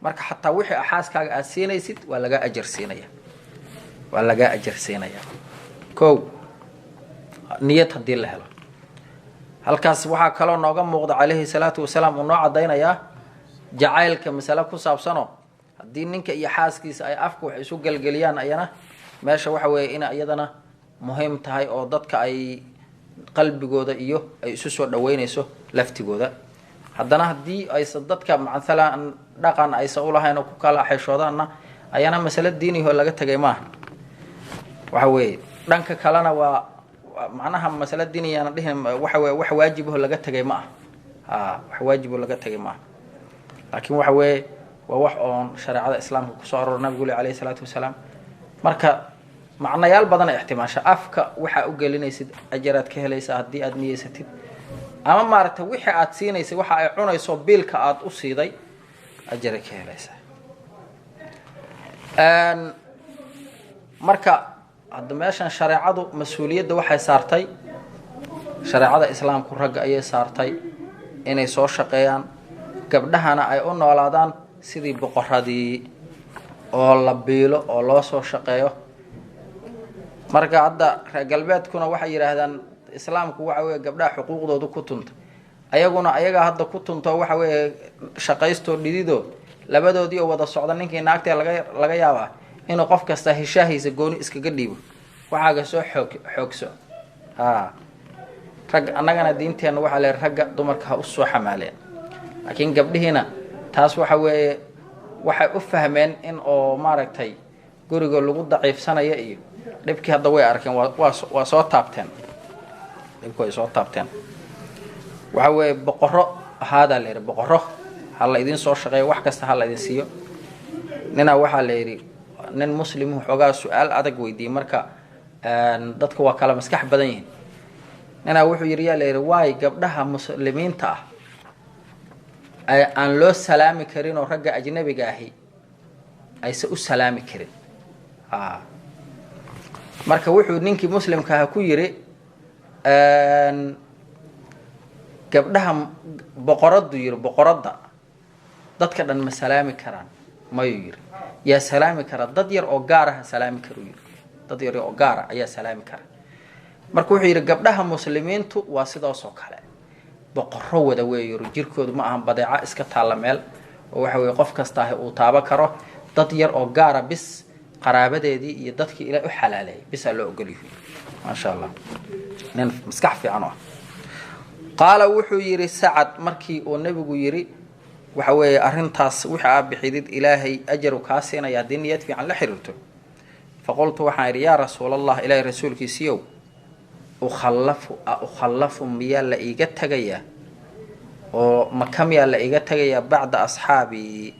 marka xataa wixii xaaskaaga aad siinaysid waa lagaa ajar siinaya kow niyad haddii la helo. halkaas waxaa kaloo nooga muuqda calayhi salaatu wasalaam uu noo caddaynayaa jacaylka masale ku saabsanoo haddii ninka iyo xaaskiisa ay afka wax isu gelgeliyaan ayana meesha waxa weeye in iyadana muhiim tahay oo dadka ay qalbigooda iyo ay isu soo dhaweynayso laftigooda. haddana haddii aysan dadka macalan dhaqan aysan ulahayn oo ku kala xeshoodaanna ayana masale diiniho laga tegay maaha. waxa weeye dhanka kalena waa macnaha masale diiniyana dhihin waxa weeye wax waajibaho laga tegay ma aha. wax waajibo laga tegay maaha laakiin waxa weeye waa wax oon shareecada islaamka kusoo aroor nabigu calayhi salaatu wasalaam. marka macnayaal badan ay ixtimaasha afka waxa u gelinaysid ajaraad ka helaysaa haddii aad niyeysatid ama maaragtay wixii aad siinaysay waxa ay cunayso biilka aad u siiday ajara ka helaysaa. marka hadda meeshan shareecadu mas-uuliyadda waxay saartay shareecada islaamku ragga ayay saartay inay soo shaqeeyaan gabdhahana ay u noolaadaan sidii boqoradii oo la biilo oo loo soo shaqeeyo. marka hadda reer galbeedkuna waxay yidhaahdaan islaamku waxa weeye gabdhaha xuquuqdoodu ku tunta ayaguna ayagaa hadda ku tunto waxa weeye shaqaystoo dhididood labadoodii oo wada socda ninkii naagtee laga yaabaa inuu qof kasta heshaahiisa gooni iskaga dhiibo waxaaga soo xoogso. rag annagana diinteenna waxaa le ragga dumarka ha u soo xamaaleen laakiin gabdhihiina taas waxa weeye waxay u fahmeen in oo maaragtay guriga lagu daciifsanaya iyo dhibkii hadda way arkeen waa soo taabteen dhibku way soo taabteen. waxa weeye boqorro ahaadaa la yidhi boqorro ha la idin soo shaqeeyo wax kasta ha la idin siiyo. ninaa waxaa la yidhi nin muslimu xoogaa su-aal adag weydiiyey marka dadka waa kala maskax badan yihiin. ninaa wuxuu yidhi yaa la yidhi waay gabdhaha muslimiinta ah aan loo salaami karin oo ragga ajnabiga ahi aysan u salaami karin. marka wuxuu ninkii muslimka aha ku yidhi gabdhaha boqoraddu yidhi boqoradda dadka dhan ma salaami karaan mayuu yidhi yaa salaami kara dad yar oo gaaraha salaami karu yidhi dad yar oo gaara ayaa salaami kara. marka wuxuu yiri gabdhaha muslimiintu waa sidaas oo kale boqorro wada weeyo jirkoodu ma ahan badeeca iska taala meel oo waxa weey qof kasta uu taaba karo dad yar oo gaara bis qaraabadeedii iyo dadkii ilaa u xalaalay bis loo ogol yahay ma sha Allah nin maskax fiican ah qaala wuxuu yiri Sacad markii uu nabigu yiri waxa weey arintaas waxa bixidid ilaahay ajaru ka siinaya diniyad fiican la xiriirto faqultu waxa yiri ya rasuul Allah ilaahay rasuulkiisiyo أخلف ميال إيجا تجيا ومكم يال إيجا تجيا بعد أصحابي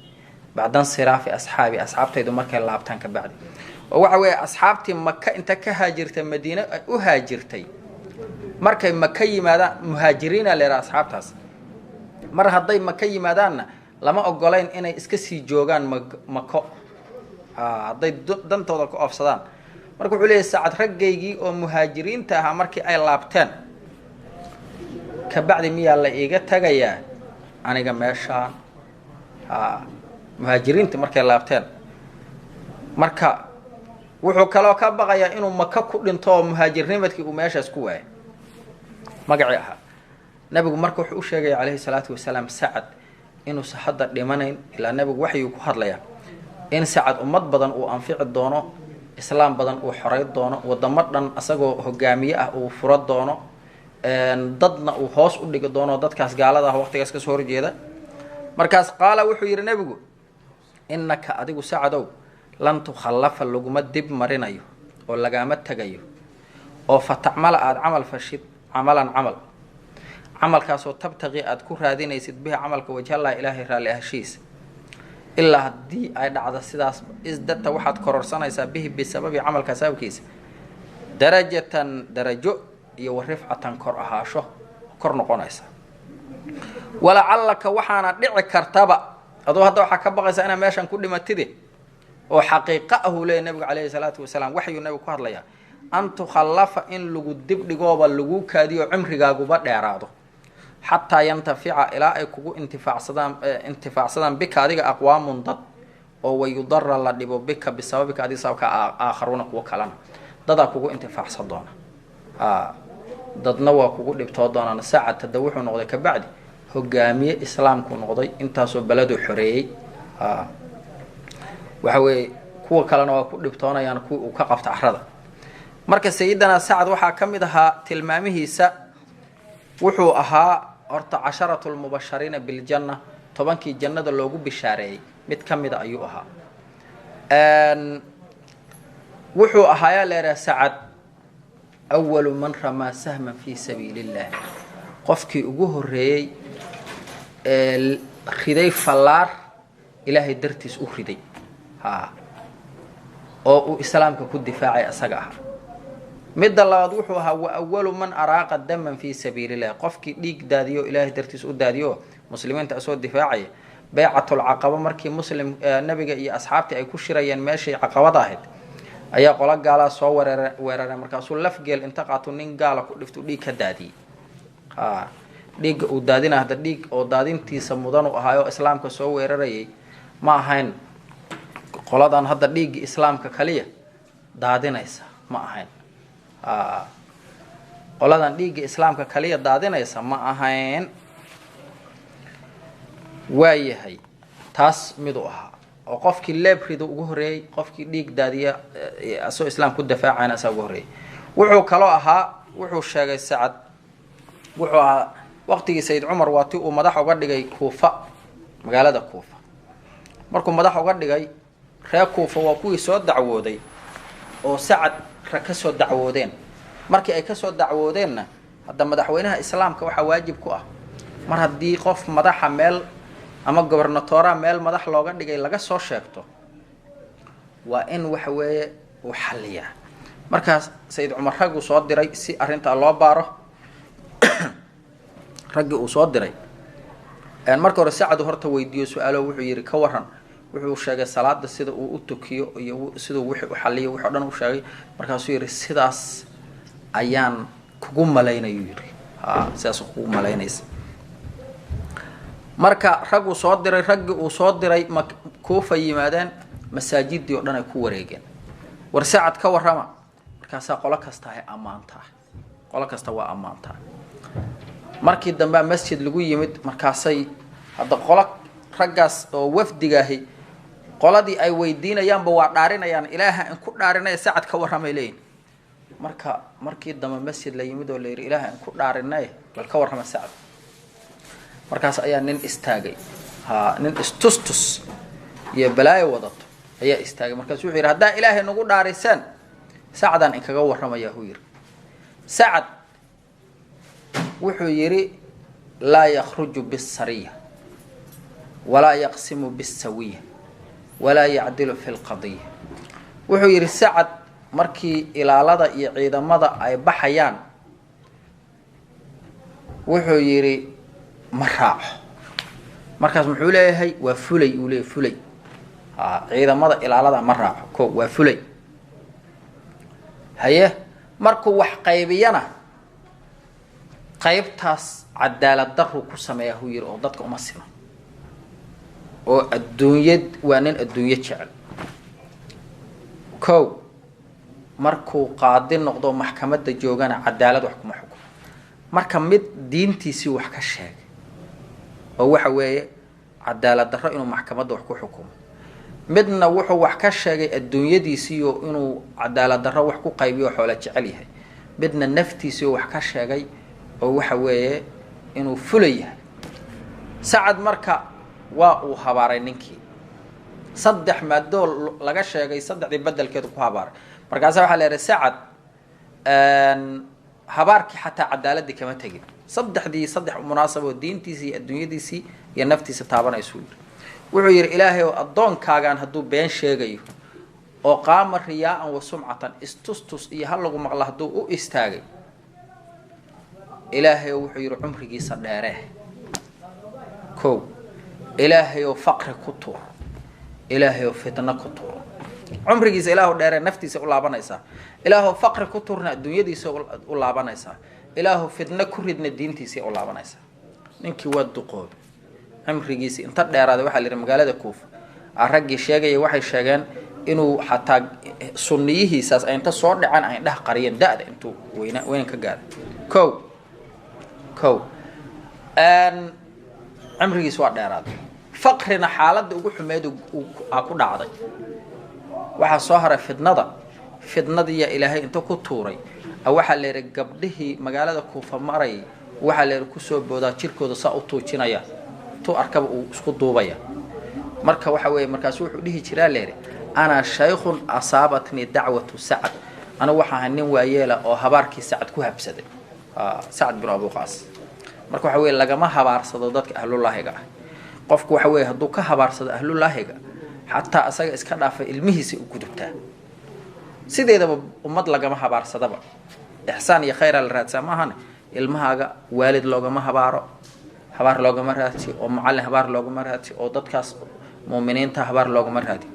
بعد انصراف أصحابي أصحابتي دو مركا لابتان كبعد ووعوي أصحابتي مكة أنت كهاجرت المدينة أهاجرتي مركا مكة ماذا مهاجرين لرا أصحابتاس مرة هضي مكة ماذا لما أقولين إن إسكسي جوغان مكة هضي دن توضلكو أفصدان markuu xuleeyay Sacad raggeygii oo muhaajiriinta ah markii ay laabteen ka bacdi miyaa la iiga tagayaa aniga meeshaan muhaajiriinta markay laabteen marka wuxuu kala ka baqayaa inuu Makka ku dhinto oo muhaajirnimadkii uu meeshaas ku waayay magaci aha nabigu markuu wuxuu u sheegay kaleey salaatu wasalaam Sacad inuu saxada dhimanayn ilaa nabigu waxay ku hadlayaan in Sacad ummad badan uu anfici doono إسلام بدن وحرية دونه ودمرنا أسقو هجامية وفرد دونه ضدنا وهاس وديك دونه ضد كاس قال هذا وقت كاس كسور جيدا مركز قال وحير نبيجو إنك أديك ساعدوا لن تخلف اللجمة دب مرينايو ولا جامت تجايو أو فتعمل عمل فشيت عمل كاسو تبتغي أذكر هذين يسد بها عملك وجه الله إلهي رالي هشيس إلا هدي أي دعوة السداس إزدت واحد قرر سنة يسبيه بسبب عمل كسب كيس درجة يورفعة كرها شو كرن قنايس ولعلك وحنا دع كرتبة أدو هذا حكى بقى أنا ماشان كل ما تدي وحقيقته للنبي عليه الصلاة والسلام وحي النبي قال لي أن تخلف إن لجود لجوب اللجوء كذي عمر جاجوبات يعرضه حتى ينتفع إلى أكو انتفاع صدام بك هذه أقوام ضد أو يضر الله بك بسببك هذه سبب آخرون وكلام ضد أكو انتفاع صدام ضد نوى أكو لبتوضنا ساعة تدوح ونقضي كبعد هو جامع إسلام كون نقضي انتاسو بلد حري وحوي كو كلام أكو لبتونا يعني كو وكقفت أحرده مركز سيدنا سعد وحا كمدها تلمامه وحو أها أرتا 10 المبشرين بالجنة طبعاً كي الجنة اللوجو بشارعي متكمل أيوها وحو أها يا ليرا سعد أول من رمى سهما في سبيل الله قفكي أجوه الري خدي فلار إلهي درتس أخدي أو إسلامك كود دفاعي أسقعها مد الله وضوحها وأول من أراق الدم في سبيل الله قفك ليك داديو إله درتس داديو مسلمين تأسود دفاعي بيعة العقبة مركي مسلم نبي أصحابتي أي كشريا ماشي عقبة ضاهد أي قلق قال صور ورر مركاسو لفجل انتقعتوا نين قال كلفتوا ليك دادي ليك ودادينا هذا ليك ودادين تيسمودان وهايو إسلام كسو ورري ما هين قلادان هذا ليك إسلام كخليه دادينا إسا ما هين qoladan dhiiga islaamka kaliya daadinaysa ma ahayn waayahay taas mid u aha oo qofkii leebrido ugu horeeyay qofkii dhiig daadiya asoo islaam ku dafaacayna asoo ugu horeeyay wuxuu kala ahaa wuxuu sheegay Sacad wuxuu ahaa waqtigii Sayyid Umar waati uu madax uga dhigay Kuufa magaalada Kuufa markuu madax uga dhigay reer Kuufa waa kuwii soo dacwooday oo Sacad kasoo dacwoodeen markii ay kasoo dacwoodeenna hadda madaxweynaha islaamka waxa waajib ku ah mar hadii qof madaxa meel ama gobernatoora meel madax looga dhigay laga soo sheegto waa in waxa weeye uu xalliya markaas Sayyid Umar rag uu soo diray si arinta loo baaro rag uu soo diray markii hore Sacad horta weydiiyo su'aalo wuxuu yiri ka waran wuxuu sheegay salaada sida uu u tukiyo iyo sida uu wixii u xalliyo wuxuu dhan u sheegay markaas uu yiri sidaas ayaan kugu malaynayo yiri sidaas kugu malaynaysa marka rag uu soo diray Kuufa yimaadeen masaajidii oo dhan ay ku wareegeen war Sacad ka warrama markaas qolo kasta ay amaanta qolo kasta waa ammaantaa markii dambe masjid lagu yimid markaasay hadda qolo raggaas oo wafdigaahi qoladii ay weydiinayaanba waa dhaarinayaan ilaaha in ku dhaarinay sacad ka warramay leeyihin markii dambe masjid la yimid oo la yidhi ilaaha in ku dhaarinay bal ka warrama sacad markaas ayaa nin istaagay nin istustus iyo balaayo wadato ayaa istaagay markaas wuxuu yidhi haddaa ilaahay nagu dhaarisaan sacdaan in kaga warramaya huu yidhi sacad wuxuu yidhi laa yakhruju bisariya walaa yaqsimu bisawiya walaa yacdilu fi lqadiya wuxuu yidhi sacad markii ilaalada iyo ciidamada ay baxayaan wuxuu yidhi ma raaco markaas muxuu leeyahay waa fulay uu leeyahay fulay ciidamada ilaalada ma raaco ko waa fulay haye markuu wax qaybiyana qaybtaas cadaalad darru ku sameeya huu yidhi oo dadka uma sino oo adduunyad waa nin adduunyo jecel ko markuu qaadi noqdo maxkamadda joogana cadaalad wax kuma xukumo marka mid diintiisii wax ka sheegay oo waxa weeye cadaalad darro inuu maxkamadda wax ku xukumo midna wuxuu wax ka sheegay adduunyadiisii oo inuu cadaalad darro wax ku qaybiyo xoolo jecel yahay midna naftiisii oo wax ka sheegay oo waxa weeye inuu fulay yahay sacad marka waa uu habaaray ninkii saddex maadoo laga sheegay saddexdii bedelkeedu ku habaaray markaasa waxaa la yidhi sacad habaarkii xataa cadaaladii kama tegin saddex munaasabo diintiisii iyo adduunyadiisii iyo naftiisa taabanaysu yidhi wuxuu yidhi ilaahay oo addoonkaagaan hadduu been sheegayo oo qaama riyaa-an wa sumcatan istustus iyo hal lagu maqla hadduu u istaagay ilaahay oo wuxuu yidhi cumrigiisa dheeree kow ilaahay oo faqri ku tuur ilaahay oo fitno ku tuur cumrigiisa ilaahu dheeree naftiisa u laabanaysaa ilaahu faqri ku tuurna adduunyadiisa u laabanaysaa ilaahu fitno ku ridna diintiisa u laabanaysaa ninkii waa duqoobay cumrigiisa inta dheeraaday waxaa la yidhi magaalada Kuufa raggii sheegaya waxay sheegeen inuu xataa sunniyihiisaas ay inta soo dhacaan ay dhax qariyeen da'da intuu weyn ka gaaray kow cumrigiisa waa dheeraaday faqrina xaaladda ugu xumeed ku dhacday waxaa soo haray fidnadiiya ilaahay inta ku tuuray waxaa la yidhi gabdhihii magaalada Kuufa maray waxaa la yidhi kusoo boodaa jirkooda saa u tuujinaya tu arkaba uu isku duubaya marka waxa weeye markaas wuxuu dhihi jiraa la yidhi ana shaykhun asaabatni dacwatu sacad ana waxaa nin waayeela oo habaarkii sacad ku habsaday sacad bin abu qaas marka waxa weeye lagama habaarsado dadka ahlulaahiga ah qofku waxa weeye hadduu ka habaarsado ahlulaahiga xataa asaga iska dhaafay ilmihiisa u gudubtaa sideedaba ummad lagama habaarsadaba ixsaan iyo khayr la raadsaa maahan ilmahaaga waalid loogama habaar loogama raadsi oo macallin habaar loogama raadsi oo dadkaas muuminiinta habaar loogama raadi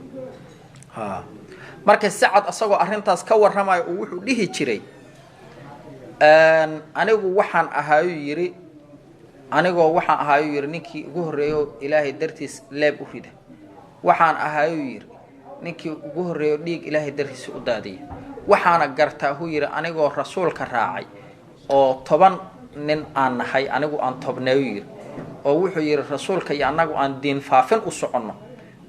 marka sacad asagoo arrintaas ka warramayo uu wuxuu dhihi jiray anigu waxaan ahaayu yidhi ninkii ugu horreeyo ilaahay dartiis leeb u rida waxaan ahaayu yidhi ninkii ugu horreeyo dhiig ilaahay dartiisa u daadiya waxaana gartaa huu yidhi anigoo rasuulka raacay oo 10 nin aan nahay anigu aan tobneeyo yidhi oo wuxuu yidhi rasuulka iyo annagu aan diin faafin u soconno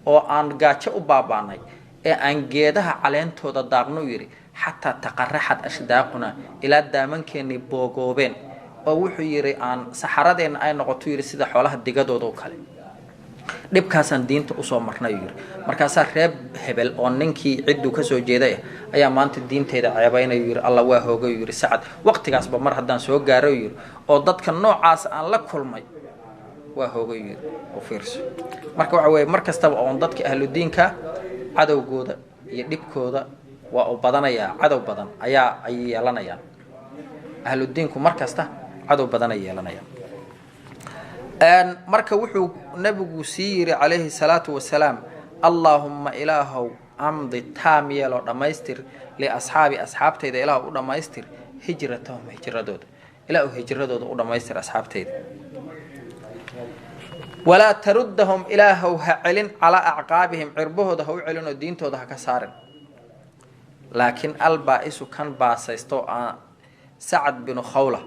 oo aan gaajo u baabaanay ee aan geedaha caleentooda daaqno yidhi xataa taqaraxad ashdaaquna ilaa daamankeenii boogoobeen oo wuxuu yidhi aan saxaradeenna ay noqoto yidhi sida xoolaha digadooda oo kale dhibkaasaan diinta usoo marnay yidhi markaasaa reeb hebel oo ninkii cidduu kasoo jeeday ayaa maanta diinteeda ceebaynayo yidhi alla waa hoogayo yidhi sacad waqtigaasba mar haddaan soo gaarayo yidhi oo dadka noocaas aan la kulmay waa hoogayo yidhi oo fiirso marka waxa weeye mar kastaba oon dadka ahludiinka cadowgooda iyo dhibkooda waa u badanayaa cadow badan ay yeelanayaan ahludiinku mar kasta cadow badan ay yeelanayaan marka wuxuu nabigu sii yiri calayhi salaatu wasalaam allahumma ilaahow amdi taam yeelo dhammaystir asxaabtayda ilaahu u dhammaystir hijratahum hijradooda ilaahu hijradooda u dhammaystir asxaabtayda walaa taruddahum ilaahow ha celin calaa acqaabihim cirbahooda ha u celin oo diintooda ha ka saarin laakiin albaa-isu kan baasaysto sacad binu khawla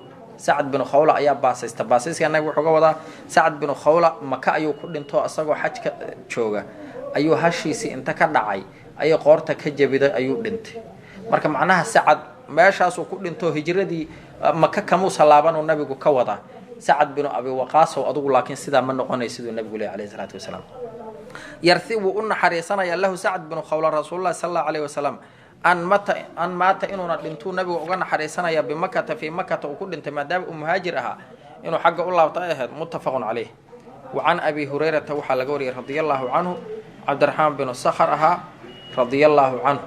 sacad binu khawla ayaa baasaysta baasayska nabigu wuxuu ka wadaa sacad binu khawla maka ayuu ku dhinto asagoo xajka jooga ayuu hashiisii inta ka dhacay ayay qoorta ka jabiday ayuu dhintay marka macnaha sacad meeshaasuu ku dhinto hijradii maka kamuu salaaban uu nabigu ka wadaa sacad binu abi waqaas oo adugu laakiin sidaa ma noqonay siduu nabigu leeyahay alayhi salaatu wasalaam yarthibu unna xariisanaya lahu sacad binu khawla rasuulullaahi sallallahu alayhi wasallam an maata inuuna dhintuu nabigu uga naxariisanaya bimakata fii makata uu ku dhintay maadaama uu muhaajir ahaa inuu xagga u laabta ay ahayd muttafaqun calayh wacan abi hurayrata waxaa laga wariyay radia allaahu canhu cabdiraxmaan binu sakhar ahaa radia allaahu canhu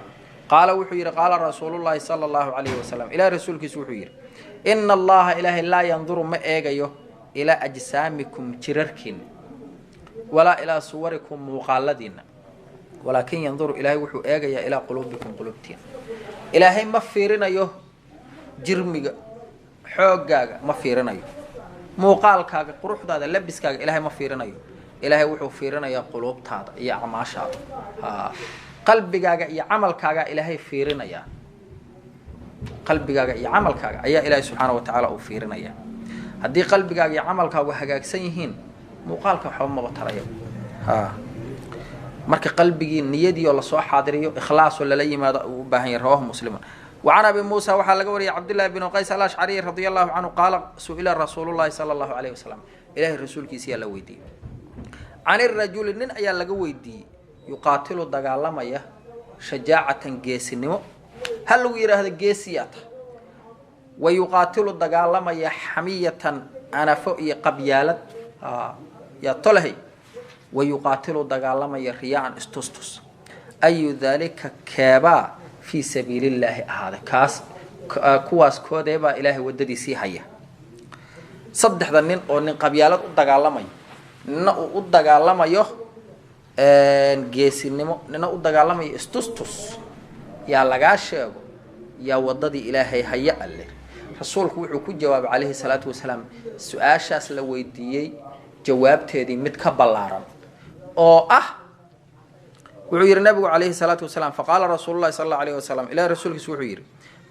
qaala wuxuu yidhi qaala rasuulullaahi sala allahu calayhi wasalam ilaah rasuulkiisu wuxuu yidhi ina allaha ilaahay laa yanduru ma eegayo ilaa ajsaamikum jirarkiina walaa ilaa suwarikum muuqaaladiina walaakin yanduru ilaahay wuxuu eegayaa ilaa quluubikum qulubtiina ilaahay ma fiirinayo jirmiga xooggaaga ma fiirinayo muuqaalkaaga quruxdaada labiskaaga ilaahay ma fiirinayo ilaahay wuxuu fiirinayaa quluubtaada iyo acmaashaada qalbigaaga iyo camalkaaga ilaahay fiirinayaa qalbigaaga iyo camalkaaga ayaa ilaahay subxaana wa tacaala uu fiirinayaa haddii qalbigaaga iyo camalkaagu hagaagsan yihiin muuqaalka waxba maba tarayo marka qalbigii niyadii oo lasoo xaadiriyo ikhlaas oo lala yimaado uu u baahan yahay rawahu musliman وعن أبي موسى وحال لقوري عبد الله بن قيس الأشعري رضي الله عنه قال سئل رسول الله صلى الله عليه وسلم إله الرسول كيسي لويدي عن الرجل نن أيا لقويدي يقاتل دقالما شجاعة جيسنمو هل ويرى هذا جيسيات ويقاتل دقالما حمية أنا فوقي قبيالة يا طلهي ويقاتل دقالما رياء استوستوس أي ذلك كابا في سبيل الله هذا كواس كوديبا إلهي وددي سيحيا صدح ذنين أو نين قبيالات udagaalamay nina u dagaalamayo geesinimo nina u dagaalamayo istustus yaa laga sheego yaa wadadii ilaahay haya alle rasuulku wuxuu ku jawaabay calayhi salaatu wasalaam su'aashaas la weydiiyay jawaabteedii mid ka ballaaran oo وعير النبي عليه الصلاة والسلام فقال رسول الله صلى الله عليه وسلم إلى رسولك سوحير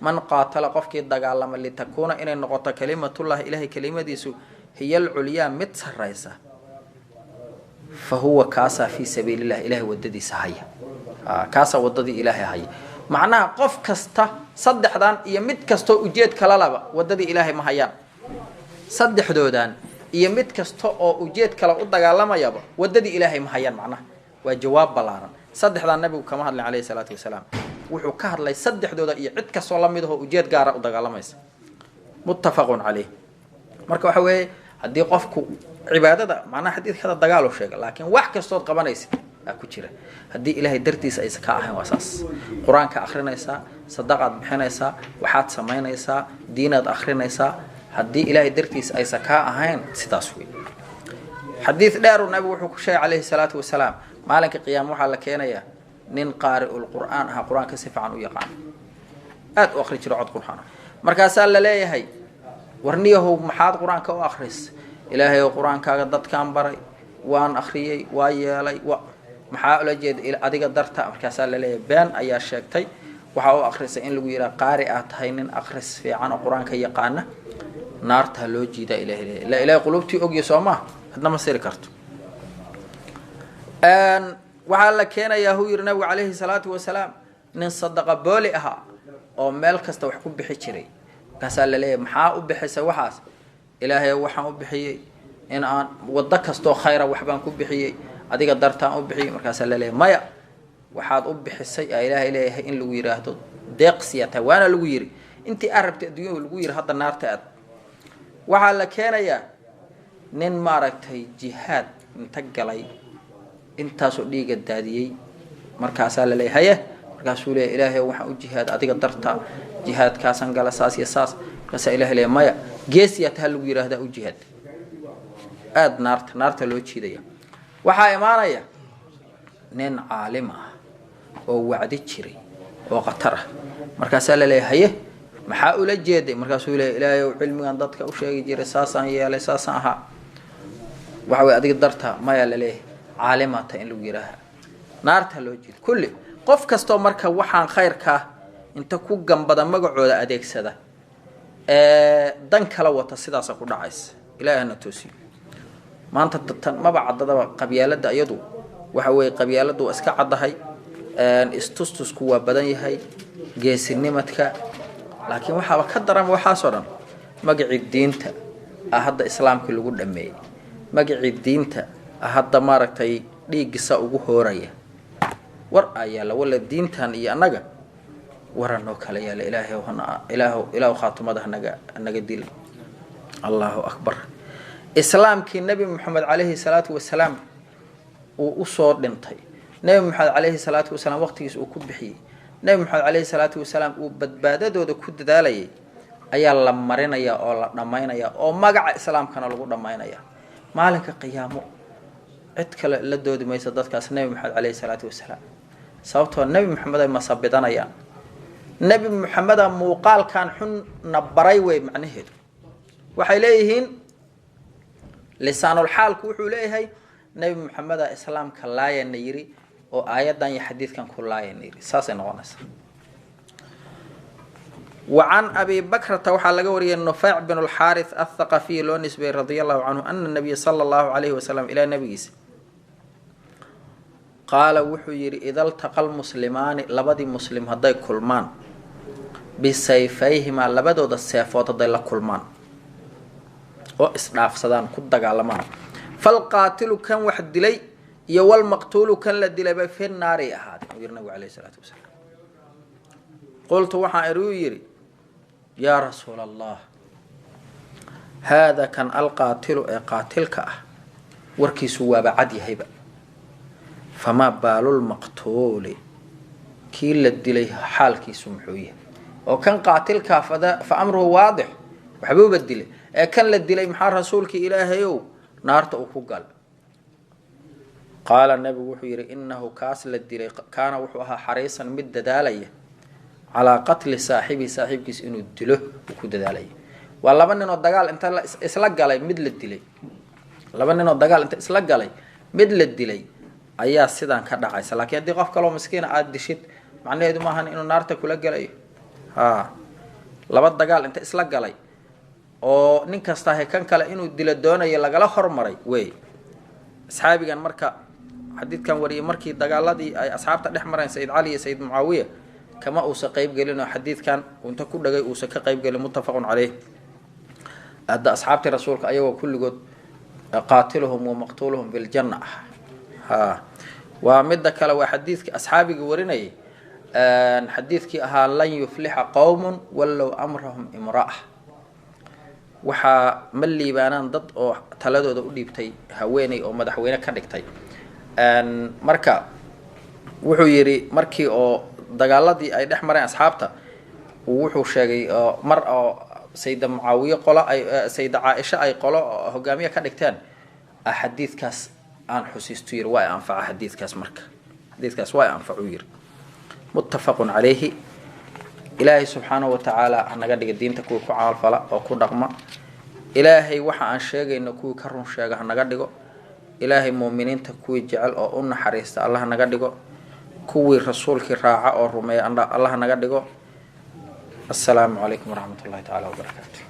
من قاتل قفك الدقالم اللي تكون إن النقطة كلمة الله إلهي كلمة ديسو هي العليا متسر رئيسة فهو كاسا في سبيل الله إلهي وددي سهية كاسا وددي إلهي هاي معناها قف كستا صدح دان يمد كستو أجيد كلالبا وددي إلهي مهيان صدح دودان يمد كستو أجيد كلا الدقالم يابا وددي إلهي مهيان معناها وجواب بلارن صدح ذا النبي كما هذا عليه الصلاة والسلام وحو كهر لي صدح دودا يعد كسو لميده وجيد قارا ودغالميس متفق عليه marka waxa weey hadii qofku cibaadada macna xadiid kada dagaalo sheega laakiin wax kasto qabanaysid ku jira hadii ilaahay dartiisa ay ka ahayn wasaas quraanka akhrinaysa sadaqad bixinaysa waxaad sameynaysa diinad akhrinaysa hadii ilaahay dartiisa ay ka ahayn sidaas weey حديث دار النبي وحكي شيء عليه الصلاة والسلام مالك قيام وحال كينيا نين قارئ القرآن ها قرآن كسف عنه يقان أخرج رعد قرآن مركز الله ليه هي ورنيه محاد قرآن كأو أخرس إلهي قرآن كقدت كان بري وان أخريي ويالي محاول جد إلى أديك درتا مركز الله ليه بين أي شيء وحاو أخرس إن لو يرى قارئات هينن أخرس في عن القرآن كي يقانه نار تهلوجي دا إلهي لا إله قلوبتي أجي سوما هذا ما سير كرت وحال كان يهوي النبي عليه الصلاة والسلام نصدق بولئها أو ملك استوحكم بحشري كسال لي محا بحس وحاس إلهي وحا بحي إن أن وضك استو خير وحبان بحي أديك درتان بحي مركاسال لي مايا وحاد بحس إلهي إلهي إن لو يراهدو دقسية وانا لو يري أنت أربت الدنيا لو ير هذا النار تأد وحال كان يا نين ماركتي جهاد انتقلي intaas oo dhiiga daadiyay markaas la leeyahay markaas uu leeyahay ilaahay waxa uu jihaad adiga darta jihaadkaasan gala saas iyo saas markaas ilaahay leeyahay maya geesiyad hal lagu yiraahdo uu jihaad aad naarta loo jiidaya waxa imaanaya nin caalim ah oo wacdi jiray oo qatar ah markaas la leeyahay maxaa uu la jeeday markaas uu leeyahay ilaahay cilmigan dadka u sheegi jiray saasan yeelay saasan aha waxa way adiga darta maya la leeyahay عالمات إن لو يراها نار تلوجي كل قف كستو مركا وحان خير كا انت كو جنب بدن مقعود أديك سدا dan kala wata sidaas ku dhacays ilaahna toosiyo maanta dadtan maba cadadaba qabyaalada iyadu waxa way qabyaaladu iska cadahay istustusku waa badan yahay geesinimadka laakiin waxa ka daran waxa soo dhan magaci diinta hadda islaamka lagu dhameeyay magaci diinta hadda maaragtay dhiigisa ugu hooraya war ayaa la wala diintan iyo anaga waranoo kale yaa ilaahu khaatumada naga dil Allahu akbar islaamkii nabi muhammad alayhi salatu wasalaam uu soo dhintay nabi muhammad alayhi salatu wasalaam waqtigiisa uu ku bixiyay nabi muhammad alayhi salatu wasalaam uu badbaadadooda ku dadaalayay ayaa la marinaya oo la dhamaynaya oo magaca islaamkana lagu dhamaynaya maalinka qiyaamo cid kale la doodi mayso dadkaas nabi muhammad alayhi salatu wasalaam sababtoo nabi muhammad ay masabidanayaan nabi muhammad muuqaalkan xun nabaray way macnaheedu waxay leeyihiin lisaanul xaalku wuxuu leeyahay nabi muhammad islaamka laayana yiri oo aayadan iyo xadiidkan ku laayana yiri saasay noqonaysaa وعن أبي بكر توحى لجوري النفاع بن الحارث الثقفي لونسبي رضي الله عنه أن النبي صلى الله عليه وسلم إلى نبيه قال وحير إذا التقى المسلمان لبدي مسلم هداي كلمان بسيفيهما لبدو السيفات هداي لكلمان وإسراف صدام كد دغالمان فالقاتل كان واحد دلي يوال مقتول كان لدلي في النار أحد النبي عليه الصلاة والسلام قلت وحا يري يا رسول الله هذا كان القاتل قاتلك وركي سواب عدي هيبا فما بال المقتول كي لدليه حالكي سمحويه وكان قاتلك فأمره واضح وحبوب الدلي كان لدلي محار رسولك إلهيو نارت أخوقال قال النبي وحيري إنه كاس لدلي كان وحوها حريصا مد داليه على قتل صاحبك إنه دله وكود داليه والله إنه الدجال أنت إسلاق عليه مدل الدلي لما إنه الدجال أنت إسلاق عليه مدل الدلي أيها سيدان كذا عايز لكن دي قف كلام مسكين عاد دشيت معناه إذا ما هن إنه نار تقول عليه لما الدجال أنت إسلاق عليه أو نكسته كان كلا إنه دل الدونة يلا جلا خرمري وي أصحابي كان مركا حديث كان وري مركي الدجال دي أصحاب تدح مرين سيد علي سيد معاوية كما أوسى قيب قالنا حديث كان وأنت كل جاي أوسى كقيب قال متفق عليه أدى أصحاب رسولك أيوة كل جود قاتلهم ومقتولهم بالجنة ومدك لو حديث أصحابي جوريني حديثك لن يفلح قوم ولو أمرهم امرأة وحا ملي بانان ضد أو تلادو دو ديبتي هويني أو مدحوينة كدكتي مركا وحو يري مركي أو dagaaladii ay dhex mareen asxaabta wuxuu sheegay mar oo sayida muawiya qolo ay sayida aisha ay qolo hogaamiye ka dhigteen xadiidkaas aan xusiisto yir waa anfaca xadiidkaas marka xadiidkaas waa anfacu yir muttafaqun alayhi ilaahi subhanahu wa ta'ala anaga dhiga diinta ku caawal fala oo ku dhaqma ilaahi waxa aan sheegayno ku ka run sheega anaga dhigo ilaahi muuminiinta ku jecel oo u naxariista Allah anaga dhigo كوي رسولك راعة أو رمي الله نقدقه السلام عليكم ورحمة الله تعالى وبركاته